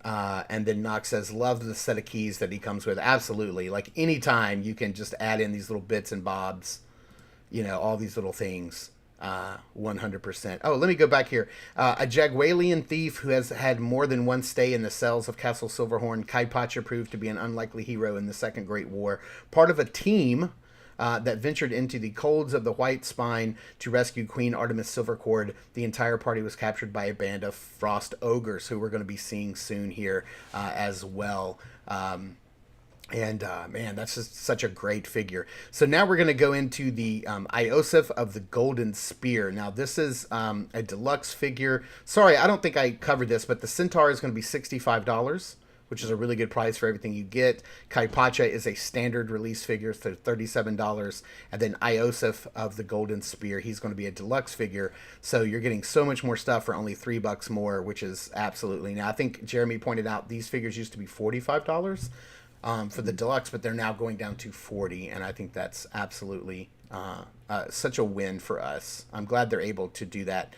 And then Knox says, "Love the set of keys that he comes with." Absolutely, like anytime you can just add in these little bits and bobs, all these little things. 100%. Oh, let me go back here. A Jagualian thief who has had more than one stay in the cells of Castle Silverhorn, Kai Pacha proved to be an unlikely hero in the Second Great War. Part of a team that ventured into the colds of the White Spine to rescue Queen Artemis Silvercord. The entire party was captured by a band of frost ogres who we're going to be seeing soon here as well. Man, that's just such a great figure. So now we're going to go into the Iosif of the Golden Spear. Now this is a deluxe figure. Sorry, I don't think I covered this, but the Centaur is going to be $65, which is a really good price for everything you get. Kai Pacha is a standard release figure for $37. And then Iosif of the Golden Spear, he's going to be a deluxe figure. So you're getting so much more stuff for only $3 more, which is absolutely... Now, I think Jeremy pointed out these figures used to be $45 for the deluxe, but they're now going down to $40, and I think that's absolutely Such a win for us. I'm glad they're able to do that.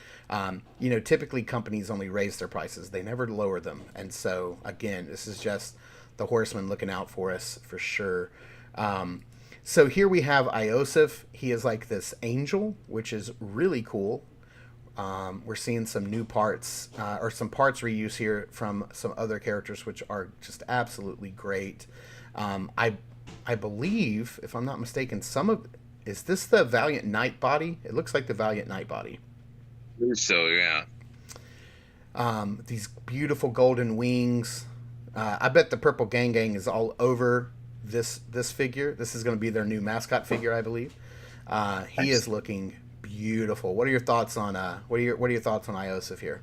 Typically companies only raise their prices; they never lower them. And so, again, this is just the Horseman looking out for us for sure. So here we have Iosif. He is like this angel, which is really cool. We're seeing some new parts or some parts reuse here from some other characters, which are just absolutely great. I believe, if I'm not mistaken, some of is this the Valiant Knight body? It looks like the Valiant Knight body. So yeah, These beautiful golden wings. I bet the Purple Gang is all over this figure. This is going to be their new mascot figure, I believe. He is looking beautiful. What are your thoughts on what are your thoughts on Iosif here?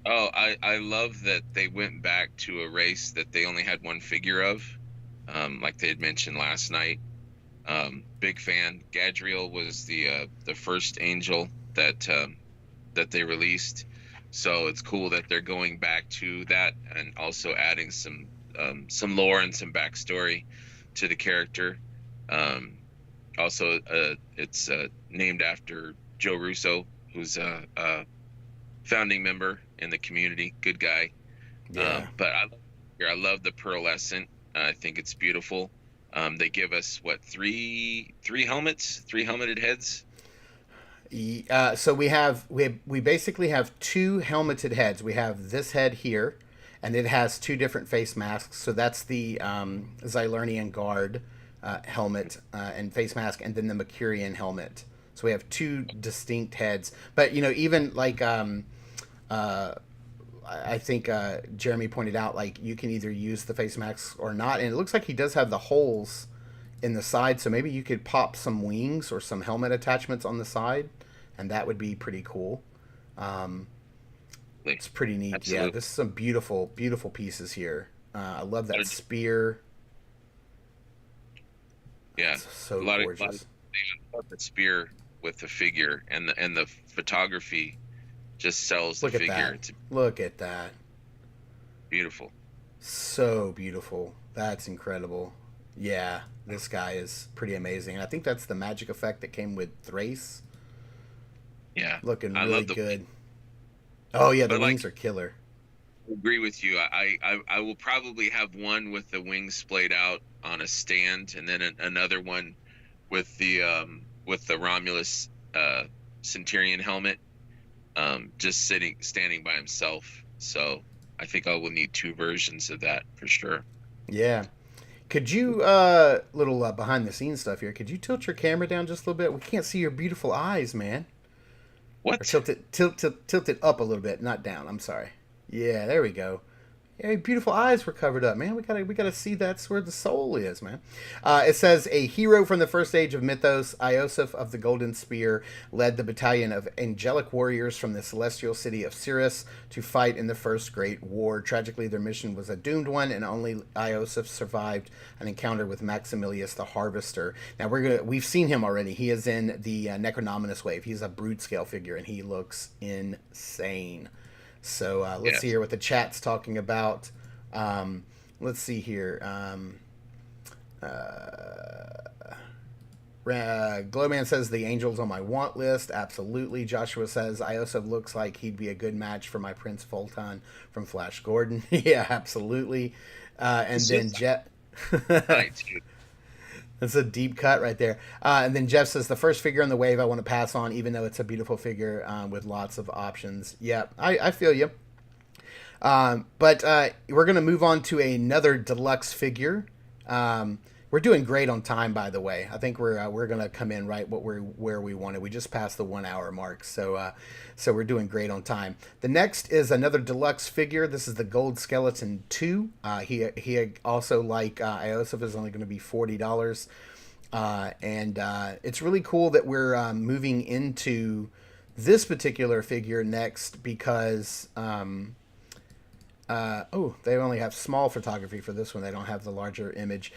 oh, I love that they went back to a race that they only had one figure of, like they had mentioned last night. Big fan. Gadriel was the first angel that they released, so it's cool that they're going back to that and also adding some lore and some backstory to the character. Also, it's named after Joe Russo, who's a founding member in the community. Good guy. Yeah. But I love the pearlescent. I think it's beautiful. They give us what three helmets, three helmeted heads. So we basically have two helmeted heads. We have this head here, and it has two different face masks. So that's the Xylernian Guard helmet and face mask, and then the Mercurian helmet. So we have two distinct heads. But even like I think Jeremy pointed out, like you can either use the face masks or not, and it looks like he does have the holes in the side. So maybe you could pop some wings or some helmet attachments on the side, and that would be pretty cool. It's pretty neat. Absolutely. Yeah, this is some beautiful, beautiful pieces here. I love that spear. Yeah, It's so a lot gorgeous. of I love the spear with the figure, and the photography just sells the Look at figure. that. It's Look at that. beautiful. So beautiful. That's incredible. Yeah, this guy is pretty amazing. And I think that's the magic effect that came with Thrace. Yeah, Looking I really love the. good. Oh yeah, the But wings like, are killer. I agree with you. I will probably have one with the wings splayed out on a stand, and then another one with the Romulus Centurion helmet, just standing by himself. So I think I will need two versions of that for sure. Yeah. Could you little behind the scenes stuff here? Could you tilt your camera down just a little bit? We can't see your beautiful eyes, man. Or What? tilt it up a little bit, not down. I'm sorry. Yeah, there we go. Yeah, beautiful eyes were covered up, man. We gotta see that's where the soul is, man. It says a hero from the first age of mythos, Iosif of the Golden Spear, led the battalion of angelic warriors from the celestial city of Sirius to fight in the First Great War. Tragically, their mission was a doomed one, and only Iosif survived an encounter with Maximilius the Harvester. Now we've seen him already. He is in the Necronominus wave. He's a brute scale figure, and he looks insane. So let's see Yes. here what the chat's talking about. Let's see here. Glowman says the Angels on my want list. Absolutely. Joshua says Iosef looks like he'd be a good match for my Prince Fulton from Flash Gordon. Yeah, absolutely. And This then is Jet. right too. That's a deep cut right there. And then Jeff says the first figure on the wave I want to pass on, even though it's a beautiful figure with lots of options. Yeah, I feel you. But we're going to move on to another deluxe figure. We're doing great on time, by the way. I think we're going to come in right where we wanted. We just passed the 1 hour mark, so we're doing great on time. The next is another deluxe figure. This is the Gold Skeleton 2. He also, like Iosif, is only going to be $40. And it's really cool that we're moving into this particular figure next because they only have small photography for this one. They don't have the larger image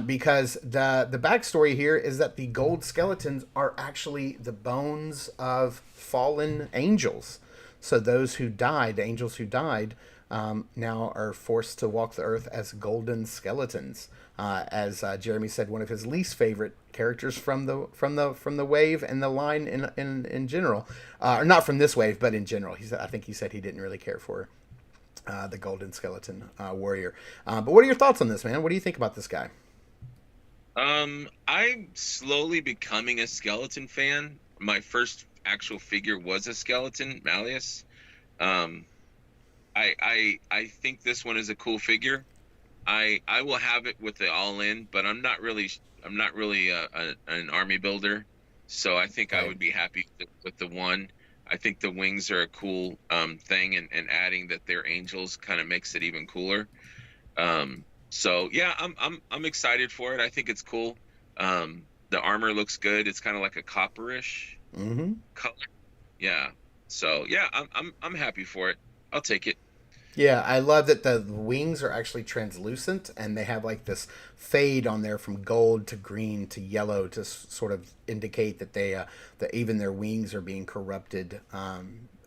because the backstory here is that the gold skeletons are actually the bones of fallen angels. So those who died, the angels who died, now are forced to walk the earth as golden skeletons. As Jeremy said, one of his least favorite characters from the wave and the line in general, or not from this wave, but in general. I think he said he didn't really care for the golden skeleton warrior. But what are your thoughts on this, man? What do you think about this guy? I'm slowly becoming a skeleton fan. My first actual figure was a skeleton, Malleus. Um, I think this one is a cool figure. I will have it with the all in, but I'm not really an army builder, so I think I Right. would be happy with the one. I think the wings are a cool thing, and adding that they're angels kind of makes it even cooler. So yeah, I'm excited for it. I think it's cool. The armor looks good. It's kind of like a copperish Mm-hmm. color. Yeah. So yeah, I'm happy for it. I'll take it. Yeah, I love that the wings are actually translucent and they have like this fade on there from gold to green to yellow to sort of indicate that that even their wings are being corrupted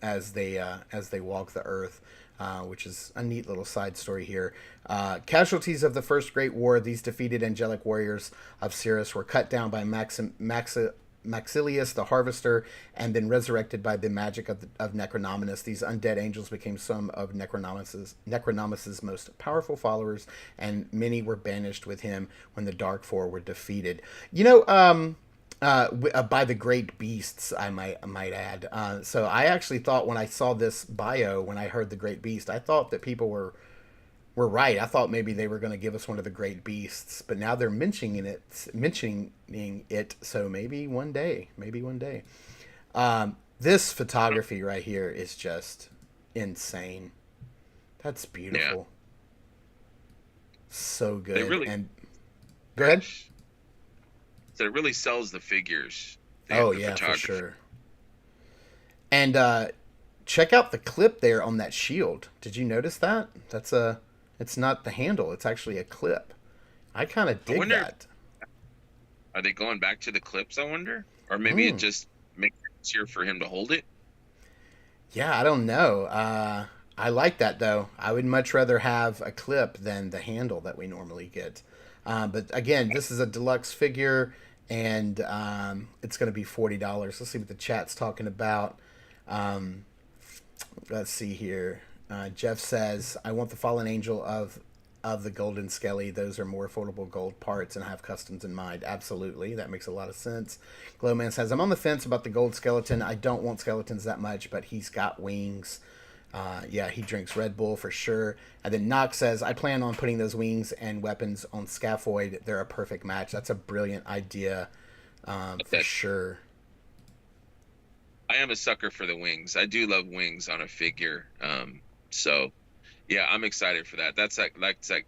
as they walk the earth. Which is a neat little side story here. Casualties of the First Great War, these defeated angelic warriors of Cirrus were cut down by Maxilius the Harvester, and then resurrected by the magic of Necronominus. These undead angels became some of Necronominus's most powerful followers, and many were banished with him when the Dark Four were defeated. By the great beasts, I might add. So I actually thought when I saw this bio, when I heard the great beast, I thought that people were right. I thought maybe they were going to give us one of the great beasts, but now they're mentioning it. So maybe one day. This photography right here is just insane. That's Yeah. beautiful. So They good. really And go ahead. so it really sells the figures. Oh The yeah, for photography. sure. And check out the clip there on that shield. Did you notice that? It's not the handle. It's actually a clip. I kind of I dig wonder, that. are they going back to the clips, I wonder? Or maybe it Hmm. just makes it easier for him to hold it. Yeah, I don't know. I like that though. I would much rather have a clip than the handle that we normally get. But again, this is a deluxe figure, and it's going to be $40. Let's see what the chat's talking about. Um, let's see here. Jeff says, "I want the fallen angel of the golden skelly. Those are more affordable gold parts, and I have customs in mind." Absolutely, that makes a lot of sense. Glowman says, "I'm on the fence about the gold skeleton. I don't want skeletons that much, but he's got wings." Yeah, he drinks Red Bull for sure. And then Nox says, "I plan on putting those wings and weapons on scaphoid. They're a perfect match." That's a brilliant idea, for That sure. I am a sucker for the wings. I do love wings on a figure. So yeah, I'm excited for that. That's like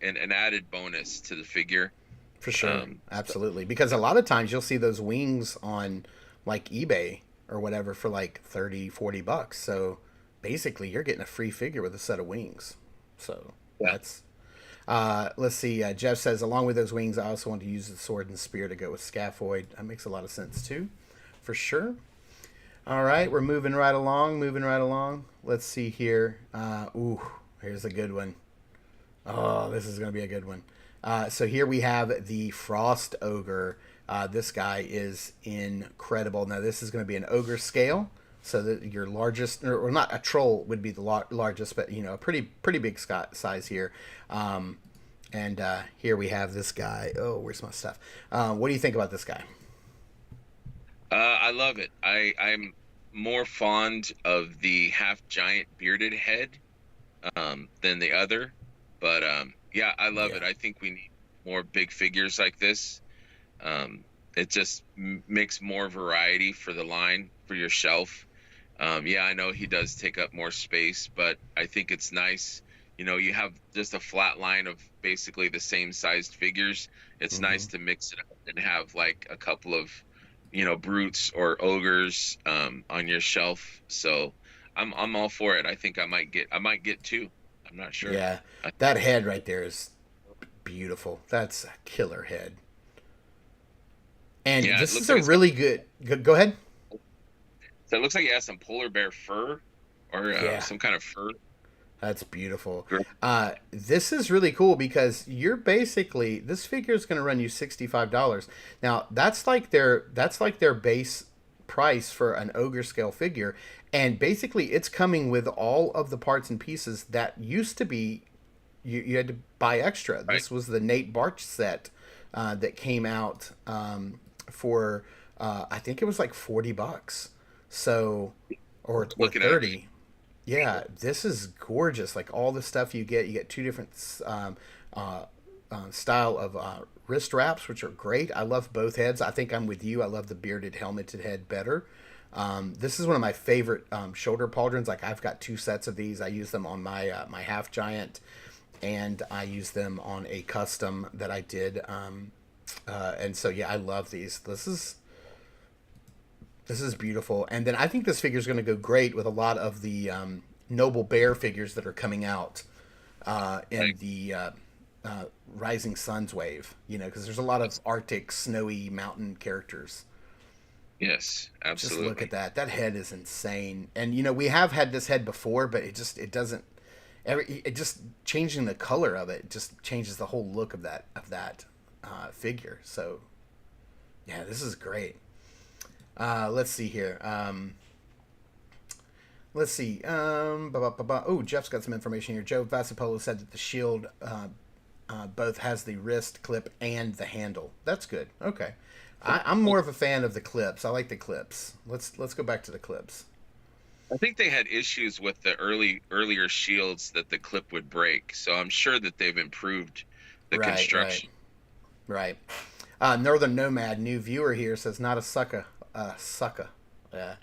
an added bonus to the figure. For sure. Um, Absolutely. Because a lot of times you'll see those wings on like eBay or whatever for like 30, $40. So basically you're getting a free figure with a set of wings. So yeah. that's let's see. Jeff says, along with those wings, I also want to use the sword and spear to go with scaphoid. That makes a lot of sense too, for sure. All right, we're moving right along, moving right along. Let's see here. Here's a good one. Oh, this is going to be a good one. So here we have the Frost Ogre. This guy is incredible. Now this is going to be an ogre scale, so that your largest, or not a troll would be the largest, but a pretty big size here. And here we have this guy. Oh, where's my stuff? What do you think about this guy? I love it. I'm more fond of the half giant bearded head than the other, but yeah, I love Yeah. it. I think we need more big figures like this. It just makes more variety for the line for your shelf. Yeah, I know he does take up more space, but I think it's nice. You have just a flat line of basically the same sized figures. It's Mm-hmm. nice to mix it up and have like a couple of, brutes or ogres on your shelf. So I'm all for it. I think I might get two. I'm not sure. Yeah, Uh, that head right there is beautiful. That's a killer head. And yeah, it this is looks a like it's got. really good. Go ahead. So it looks like it has some polar bear fur or Yeah. some kind of fur. That's beautiful. Great. This is really cool because you're basically this figure is going to run you $65. Now that's like their base price for an ogre scale figure, and basically it's coming with all of the parts and pieces that used to be you had to buy extra. Right. This was the Nate Barch set that came out for I think it was like $40, so or Looking at it. 30. Yeah, this is gorgeous. Like all the stuff you get two different uh, style of wrist wraps, which are great. I love both heads. I think I'm with you. I love the bearded helmeted head better. This is one of my favorite shoulder pauldrons. Like I've got two sets of these. I use them on my half giant, and I use them on a custom that I did. And so yeah, I love these. This is beautiful, and then I think this figure is going to go great with a lot of the Noble Bear figures that are coming out in Right. the Rising Suns wave. You know, because there's a lot of Arctic, snowy mountain characters. Yes, Just look absolutely. at that. That head is insane, and you know we have had this head before, but it doesn't. It just changing the color of it just changes the whole look of that figure. So yeah, this is great. Let's see here. Let's see. Oh, Jeff's got some information here. Joe Vasipolo said that the shield both has the wrist clip and the handle. That's good. Okay. I'm more of a fan of the clips. I like the clips. Let's go back to the clips. I think they had issues with the earlier shields that the clip would break. So I'm sure that they've improved the Right, right, construction. right. Northern Nomad, new viewer here, says not a sucker. Sucker. Yeah.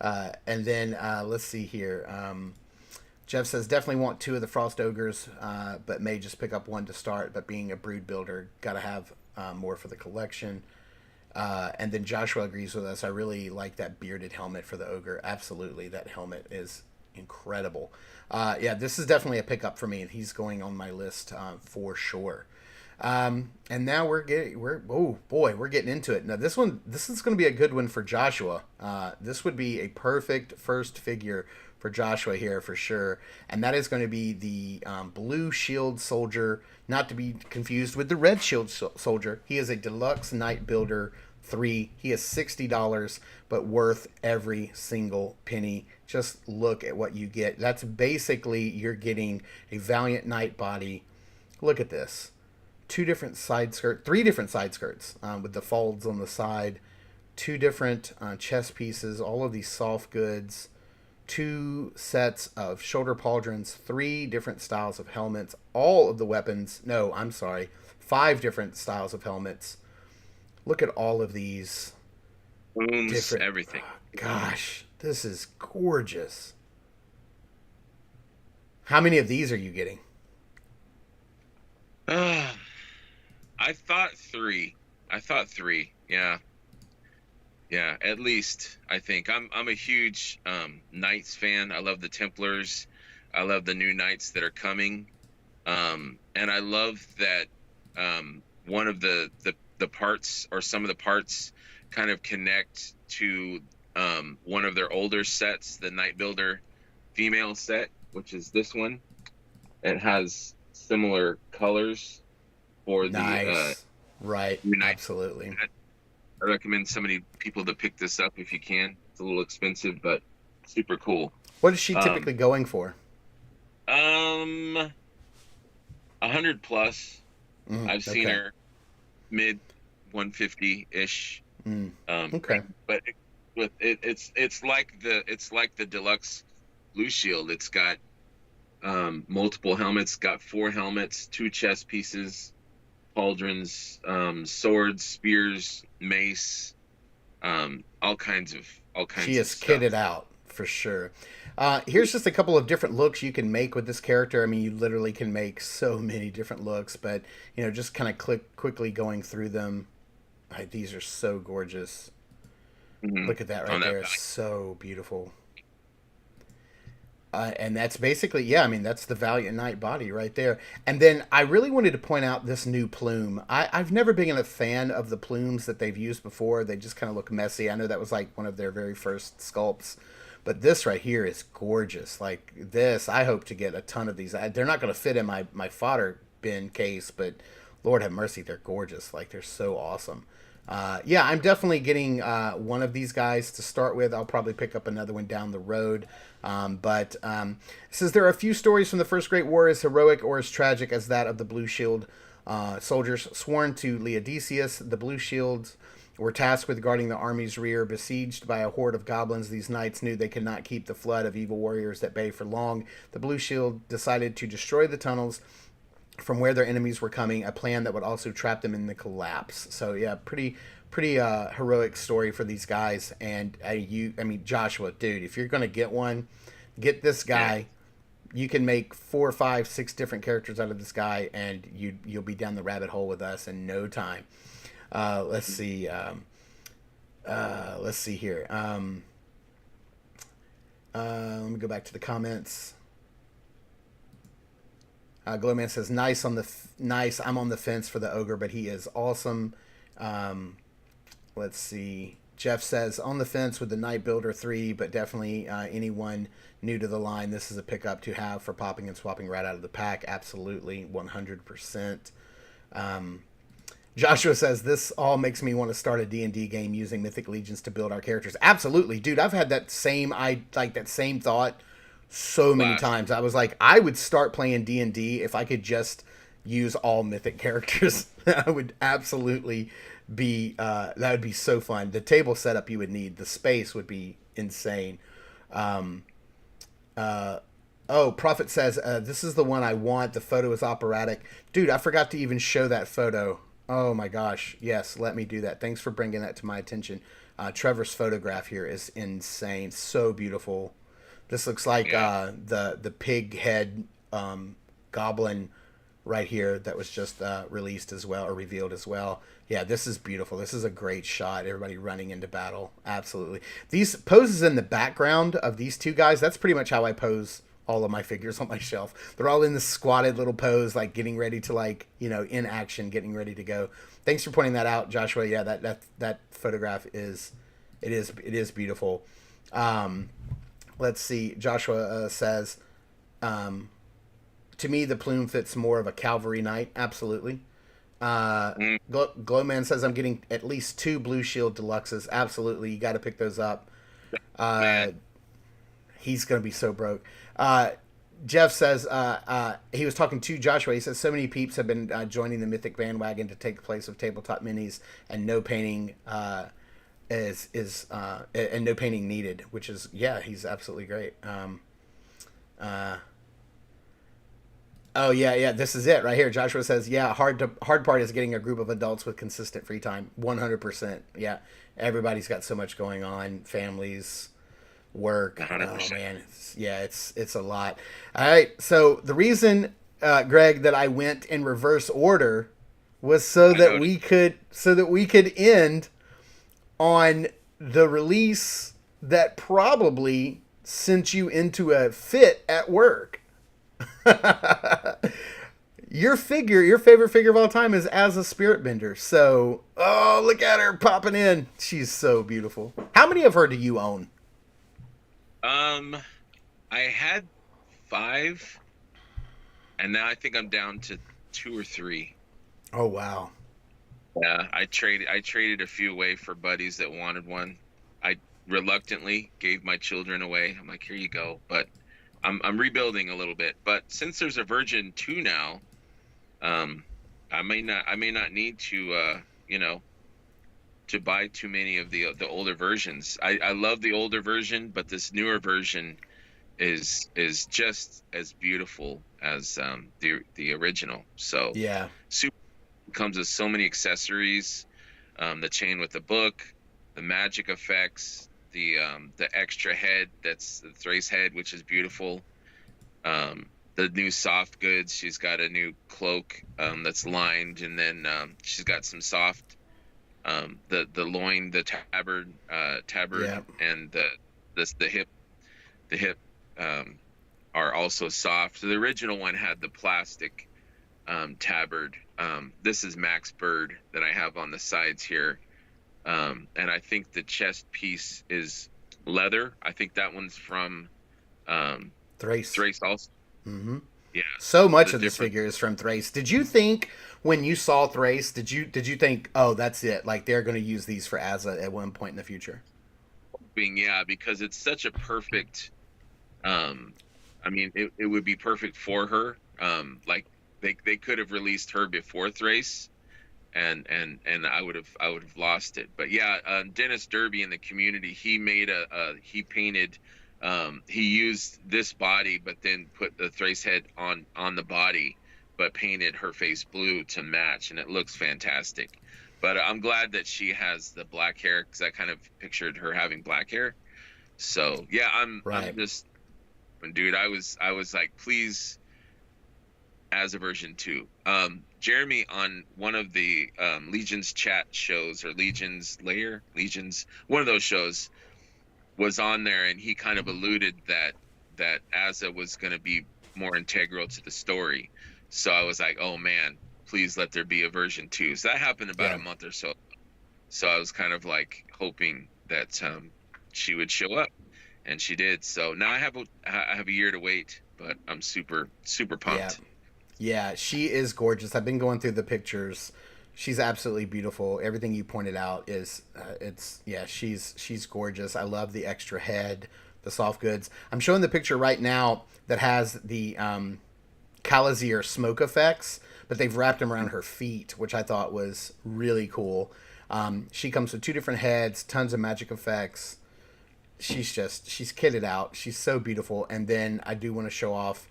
And then let's see here. Jeff says definitely want two of the Frost Ogres, but may just pick up one to start. But being a brood builder, gotta have more for the collection. And then Joshua agrees with us. I really like that bearded helmet for the ogre. Absolutely, that helmet is incredible. Yeah, this is definitely a pickup for me. He's going on my list for sure. And now we're oh boy, we're getting into it. Now this is going to be a good one for Joshua. This would be a perfect first figure for Joshua here for sure, and that is going to be the blue shield soldier, not to be confused with the red shield soldier. He is a deluxe Night Builder 3. He is $60, but worth every single penny. Just look at what you get. That's basically you're getting a Valiant Knight body. Look at this, three different side skirts with the folds on the side, two different chest pieces, all of these soft goods, two sets of shoulder pauldrons, three different styles of helmets, all of the weapons. No, I'm sorry, five different styles of helmets. Look at all of these Booms, different. everything. Gosh, this is gorgeous. How many of these are you getting? Ah, I thought three. I thought three. Yeah. Yeah, at least I think I'm a huge Knights fan. I love the Templars. I love the new Knights that are coming. And I love that one of the parts or some of the parts kind of connect to one of their older sets, the Night Builder female set, which is this one. It has similar colors for the Nice. Right. new Knight. Absolutely. I recommend somebody people to pick this up if you can. It's a little expensive, but super cool. What is she Um, typically going for? um, 100 plus. I've seen Okay. her mid 150 ish. Okay. But it's like the deluxe blue shield. It's got multiple helmets. Got four helmets, two chest pieces, pauldrons, swords, spears, mace, all She kinds of is kitted stuff. out for sure. Here's just a couple of different looks you can make with this character. I mean, you literally can make so many different looks, but just kind of quickly going through them. These are so gorgeous. Hmm. Look at that On right that there. value. So beautiful. And that's basically, yeah, I mean, that's the Valiant Knight body right there. And then I really wanted to point out this new plume. I've never been a fan of the plumes that they've used before. They just kind of look messy. I know that was like one of their very first sculpts. But this right here is gorgeous. Like this, I hope to get a ton of these. They're not going to fit in my fodder bin case, but Lord have mercy, they're gorgeous. Like they're so awesome. Yeah, I'm definitely getting one of these guys to start with. I'll probably pick up another one down the road. It says there are a few stories from the First Great War as heroic or as tragic as that of the Blue Shield soldiers sworn to Laodiceus. The Blue Shields were tasked with guarding the army's rear. Besieged by a horde of goblins, these knights knew they could not keep the flood of evil warriors at bay for long. The Blue Shield decided to destroy the tunnels from where their enemies were coming, a plan that would also trap them in the collapse. So yeah, pretty heroic story for these guys. And I mean Joshua, dude, if you're gonna get one, get this guy. You can make 4, 5, 6 different characters out of this guy, and you'll be down the rabbit hole with us in no time. Let's see. Let's see here. Let me go back to the comments. Glowman says, nice. I'm on the fence for the ogre, but he is awesome. Let's see. Jeff says, on the fence with the Night Builder 3, but definitely anyone new to the line, this is a pickup to have for popping and swapping right out of the pack. Absolutely, 100%. Joshua says, this all makes me want to start a D&D game using Mythic Legions to build our characters. Absolutely, dude. I've had that same thought so many times. I was like, I would start playing D&D if I could just use all Mythic characters. I would absolutely be that would be so fun. The table setup you would need, the space would be insane. Prophet says, this is the one I want. The photo is operatic. Dude, I forgot to even show that photo. Oh my gosh. Yes, let me do that. Thanks for bringing that to my attention. Trevor's photograph here is insane. So beautiful. This looks like the pig head goblin right here that was just released as well, or revealed as well. Yeah, this is beautiful. This is a great shot. Everybody running into battle. Absolutely. These poses in the background of these two guys, that's pretty much how I pose all of my figures on my shelf. They're all in this squatted little pose, like getting ready to, like, you know, in action, getting ready to go. Thanks for pointing that out, Joshua. Yeah, that photograph is beautiful. Let's see. Joshua says, to me, the plume fits more of a cavalry knight. Absolutely. Glowman says, I'm getting at least 2 Blue Shield Deluxes. Absolutely. You got to pick those up. He's going to be so broke. Jeff says, he was talking to Joshua. He says, so many peeps have been joining the Mythic bandwagon to take the place of tabletop minis, and no painting and no painting needed, which is, yeah, he's absolutely great. Oh yeah, this is it right here. Joshua says, yeah, hard part is getting a group of adults with consistent free time. 100%. Yeah, everybody's got so much going on, families, work. 100%. Oh man, it's a lot. All right, so the reason, Greg, that I went in reverse order was so that we could end on the release that probably sent you into a fit at work. Your favorite figure of all time is as a spirit bender. So, oh, look at her popping in. She's so beautiful. How many of her do you own? I had 5, and now I think I'm down to 2 or 3. Oh wow. Yeah, I traded a few away for buddies that wanted one. I reluctantly gave my children away. I'm like, here you go. But I'm rebuilding a little bit. But since there's a version 2 now, I may not need to to buy too many of the older versions. I love the older version, but this newer version is just as beautiful as the original. So yeah, super comes with so many accessories, the chain with the book, the magic effects, the extra head, that's the Thrace head, which is beautiful. The new soft goods, she's got a new cloak that's lined, and then she's got some soft the loin, the tabard yeah, and the hip are also soft. So the original one had the plastic tabard. This is Max Bird that I have on the sides here, and I think the chest piece is leather. I think that one's from um, Thrace. Thrace also. Mm-hmm. Yeah, So much the of this different figure is from Thrace. Did you think when you saw Thrace, did you think, oh, that's it? Like they're going to use these for Asa at one point in the future? being, yeah, because it's such a perfect. Um, I mean, it would be perfect for her. Like they could have released her before Thrace, and I would have lost it. But yeah, Dennis Derby in the community, he made he painted, he used this body, but then put the Thrace head on the body, but painted her face blue to match, and it looks fantastic. But I'm glad that she has the black hair because I kind of pictured her having black hair. So yeah, I'm Right. just, dude, I was like, please, as a version 2. Jeremy on one of the Legion's chat shows, or Legion's Lair, Legion's, one of those shows, was on there, and he kind of alluded that Asa was going to be more integral to the story. So I was like, oh man, please let there be a version 2. So that happened about Yeah. a month or so. So I was kind of like hoping that she would show up, and she did. So now I have a year to wait, but I'm super super Yeah. pumped. Yeah, she is gorgeous. I've been going through the pictures. She's absolutely beautiful. Everything you pointed out is it's yeah, she's gorgeous. I love the extra head, the soft goods. I'm showing the picture right now that has the Calazier smoke effects, but they've wrapped them around her feet, which I thought was really cool. She comes with two different heads, tons of magic effects. She's kitted out. She's so beautiful. And then I do want to show off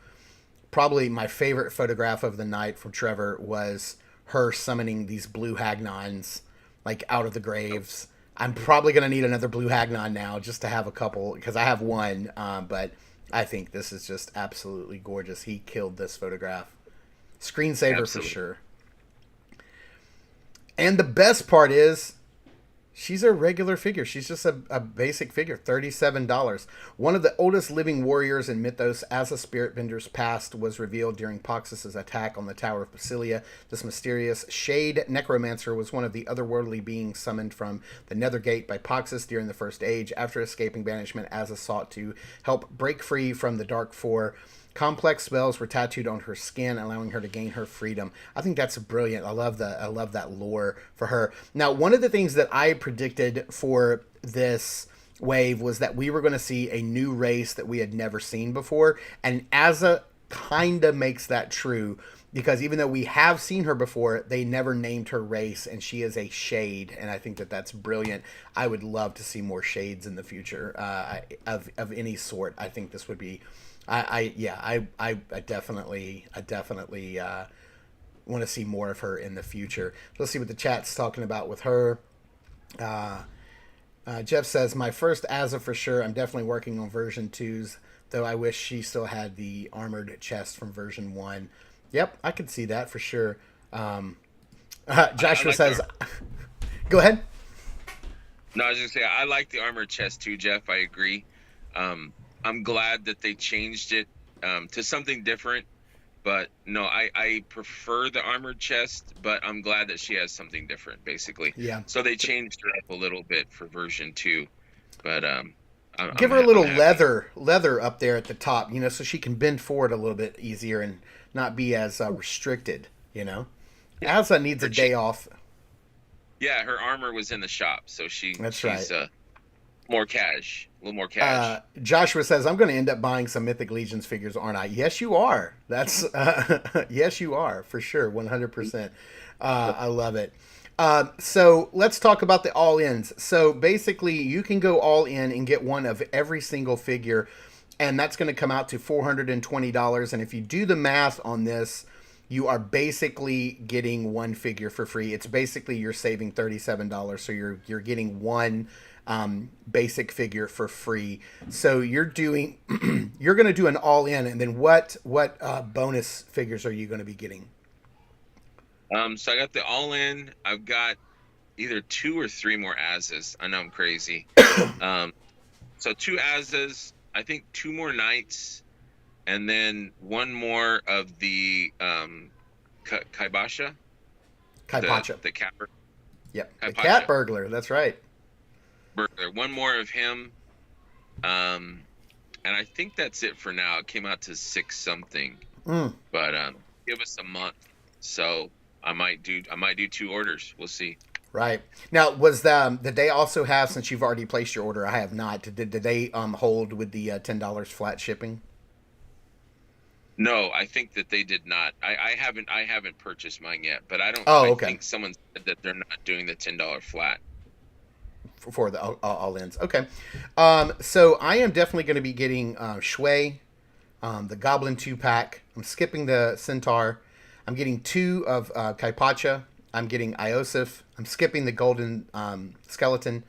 probably my favorite photograph of the night from Trevor was her summoning these blue Hagnons like out of the graves. I'm probably gonna need another blue Hagnon now just to have a couple because I have one, but I think this is just absolutely gorgeous. He killed this photograph. Screensaver for Absolutely. sure. And the best part is she's a regular figure. She's just a basic figure, $37. One of the oldest living warriors in Mythos, as a spirit bender's past was revealed during Poxus's attack on the Tower of Basilia. This mysterious shade necromancer was one of the otherworldly beings summoned from the Nethergate by Poxus during the First Age. After escaping banishment, Asa sought to help break free from the Dark Four. Complex spells were tattooed on her skin, allowing her to gain her freedom. I think that's brilliant. I love that lore for her. Now, one of the things that I predicted for this wave was that we were going to see a new race that we had never seen before, and Asa kind of makes that true because even though we have seen her before, they never named her race, and she is a shade, and I think that that's brilliant. I would love to see more shades in the future of any sort. I think this would be I definitely want to see more of her in the future. Let's see what the chat's talking about with her. Jeff says, my first Asa for sure. I'm definitely working on version 2's, though I wish she still had the armored chest from version 1. Yep, I could see that for sure. I Joshua like the says, go ahead. No, I was just saying, I like the armored chest too, Jeff. I agree. I'm glad that they changed it to something different. But no, I prefer the armored chest, but I'm glad that she has something different, basically. Yeah. So they changed her up a little bit for version 2. But Give her a I'm little happy. leather up there at the top, so she can bend forward a little bit easier and not be as restricted. Yeah, Asa needs a her che day off. yeah, her armor was in the shop, so That's right. she's more cash, a little more cash. Joshua says, I'm going to end up buying some Mythic Legions figures, aren't I? Yes, you are. That's yes, you are for sure, 100%. I love it. So let's talk about the all ins. So basically, you can go all in and get one of every single figure, and that's going to come out to $420. And if you do the math on this, you are basically getting one figure for free. It's basically you're saving $37, so you're getting one basic figure for free. So you're doing you're going to do an all in, and then what bonus figures are you going to be getting? So I got the all in. I've got either 2 or 3 more Asas. I know I'm crazy. Um, so 2 Asas, I think 2 more Knights, and then 1 more of the Kaibasha, the Kaipacha. the cat Yep, the cat Kaipacha burglar. That's right. burglar. 1 more of him, Um, and I think that's it for now. It came out to six something, Mm, but give us a month, so I might do two orders. We'll see. right. Now, was the did they also have, since you've already placed your order? I have not. Did they hold with the $10 flat shipping? No, I think that they did not. I haven't purchased mine yet, but Oh, I okay. think someone said that they're not doing the $10 flat. For the all ends. Okay. So I am definitely going to be getting Shui, the Goblin 2 pack. I'm skipping the Centaur. I'm getting two of Kaipacha. I'm getting Iosif. I'm skipping the Golden Skeleton.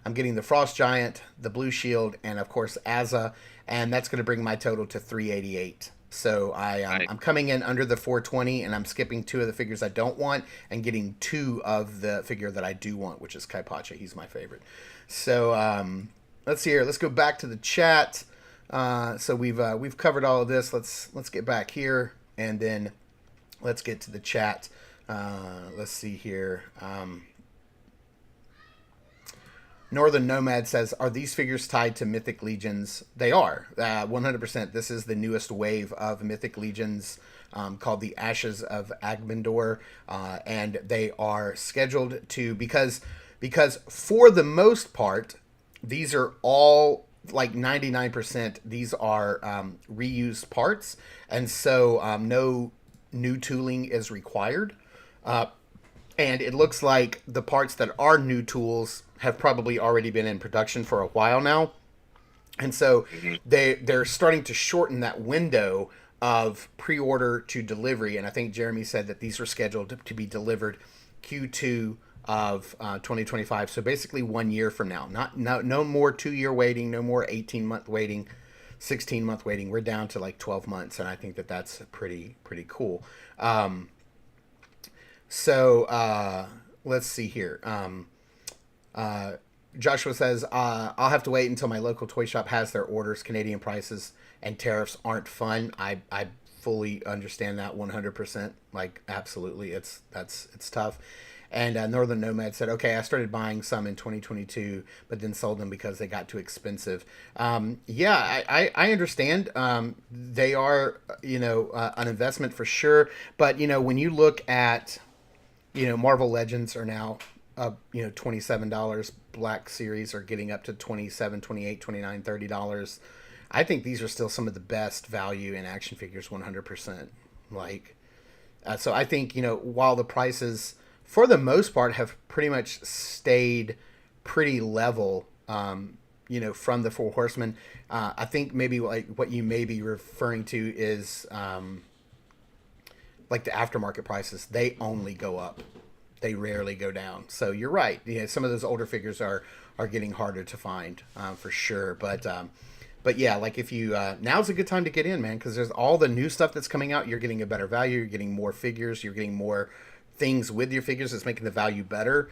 I'm getting the Frost Giant, the Blue Shield, and of course Azza, and that's going to bring my total to 388. So I I'm coming in under the 420, and I'm skipping two of the figures I don't want, and getting two of the figure that I do want, which is Kaipacha. He's my favorite. So let's see here. Let's go back to the chat. So we've covered all of this. Let's get back here, and then let's get to the chat. Let's see here. Northern Nomad says, "Are these figures tied to Mythic Legions?" They are, 100%. This is the newest wave of Mythic Legions, called the Ashes of Agmendor, and they are scheduled to, because for the most part, these are all, like 99%. These are reused parts, and so no new tooling is required. Uh, and it looks like the parts that are new tools have probably already been in production for a while now, and so mhm. they're starting to shorten that window of pre-order to delivery. And I think Jeremy said that these were scheduled to be delivered Q2 of 2025. So basically 1 year from now. Not no more 2 year waiting, no more 18-month waiting, 16-month waiting. We're down to like 12 months, and I think that that's pretty cool. Um, so let's see here. Uh, Joshua says, I'll have to wait until my local toy shop has their orders. Canadian prices and tariffs aren't fun. I fully understand that 100%. Like, absolutely. It's tough. And Northern Nomad said, okay, I started buying some in 2022, but then sold them because they got too expensive. Yeah, I understand. They are, an investment for sure. But, when you look at, Marvel Legends are now $27. Black Series are getting up to 27, 28, 29, $30. I think these are still some of the best value in action figures, 100%. Like, so I think, while the prices for the most part have pretty much stayed pretty level, from the Four Horsemen, I think maybe like what you may be referring to is like the aftermarket prices. They only go up, they rarely go down. So you're right. Some of those older figures are getting harder to find, for sure. But yeah, like if you now's a good time to get in, man, because there's all the new stuff that's coming out. You're getting a better value. You're getting more figures. You're getting more things with your figures. It's making the value better.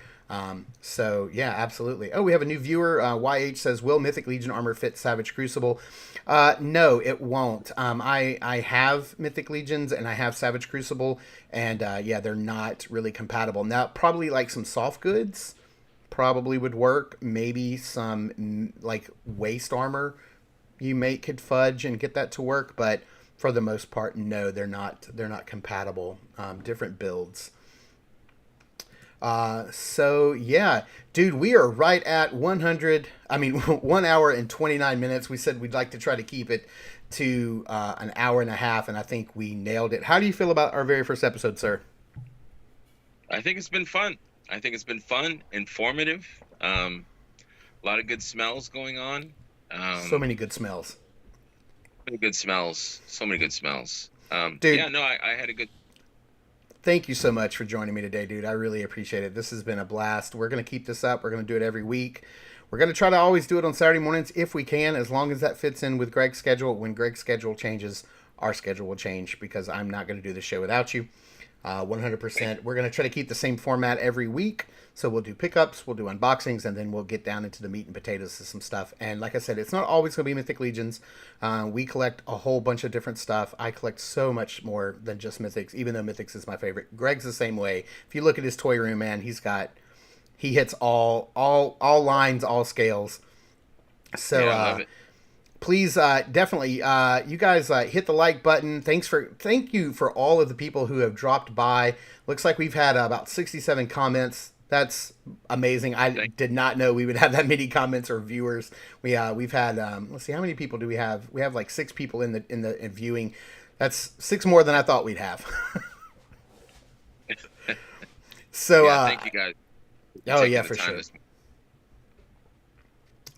So yeah, absolutely. Oh, we have a new viewer. YH says, "Will Mythic Legion armor fit Savage Crucible?" No, it won't. I have Mythic Legions and I have Savage Crucible, and yeah, they're not really compatible. Now, probably like some soft goods probably would work. Maybe some like waist armor you may could fudge and get that to work, but for the most part, no, they're not compatible. Different builds. So yeah, dude, we are right at 100. I mean, 1 hour and 29 minutes. We said we'd like to try to keep it to an hour and a half, and I think we nailed it. How do you feel about our very first episode, sir? I think it's been fun. I think it's been fun, informative. A lot of good smells going on. So Um, many good smells, many good smells. So many good smells. dude. Yeah, no, I had a good. Thank you so much for joining me today, dude. I really appreciate it. This has been a blast. We're gonna keep this up. We're gonna do it every week. We're gonna try to always do it on Saturday mornings if we can, as long as that fits in with Greg's schedule. When Greg's schedule changes, our schedule will change because I'm not gonna do the show without you. 100%. We're going to try to keep the same format every week. So we'll do pickups, we'll do unboxings, and then we'll get down into the meat and potatoes of some stuff. And like I said, it's not always going to be Mythic Legions. We collect a whole bunch of different stuff. I collect so much more than just Mythics, even though Mythics is my favorite. Greg's the same way. If you look at his toy room, man, he hits all lines, all scales. So Yeah, I love it. please definitely you guys hit the like button. Thank you for all of the people who have dropped by. Looks like we've had about 67 comments. That's amazing. I did not know we would have that many comments or viewers. We've had let's see, how many people do we have? We have like 6 people in the viewing. That's 6 more than I thought we'd have. So yeah, thank you guys. Oh yeah, for sure.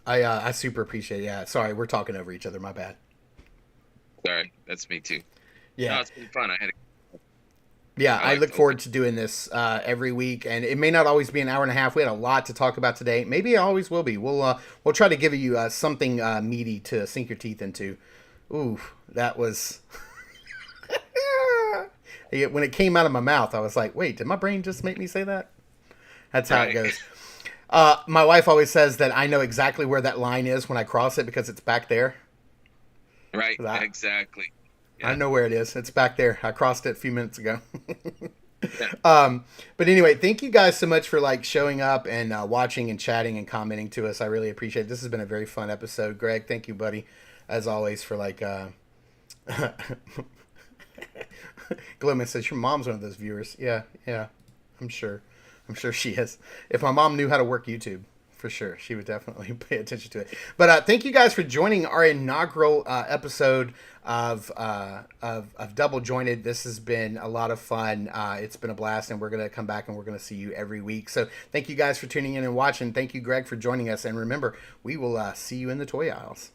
I super appreciate it. Yeah, sorry, we're talking over each other. My bad. Sorry, that's me too. Yeah, no, it's been fun. I look forward to doing this every week, and it may not always be an hour and a half. We had a lot to talk about today. Maybe it always will be. We'll try to give you something meaty to sink your teeth into. Ooh, that was when it came out of my mouth. I was like, wait, did my brain just make me say that? That's how it goes. My wife always says that I know exactly where that line is when I cross it because it's back there. Right, exactly. Yeah. I know where it is. It's back there. I crossed it a few minutes ago. But anyway, thank you guys so much for like showing up and watching and chatting and commenting to us. I really appreciate it. This has been a very fun episode. Greg, thank you, buddy, as always, for like. Glenn says your mom's one of those viewers. Yeah, I'm sure she is. If my mom knew how to work YouTube, for sure, she would definitely pay attention to it. But thank you guys for joining our inaugural episode of Double Jointed. This has been a lot of fun. It's been a blast, and we're going to come back and we're going to see you every week. So thank you guys for tuning in and watching. Thank you, Greg, for joining us. And remember, we will see you in the toy aisles.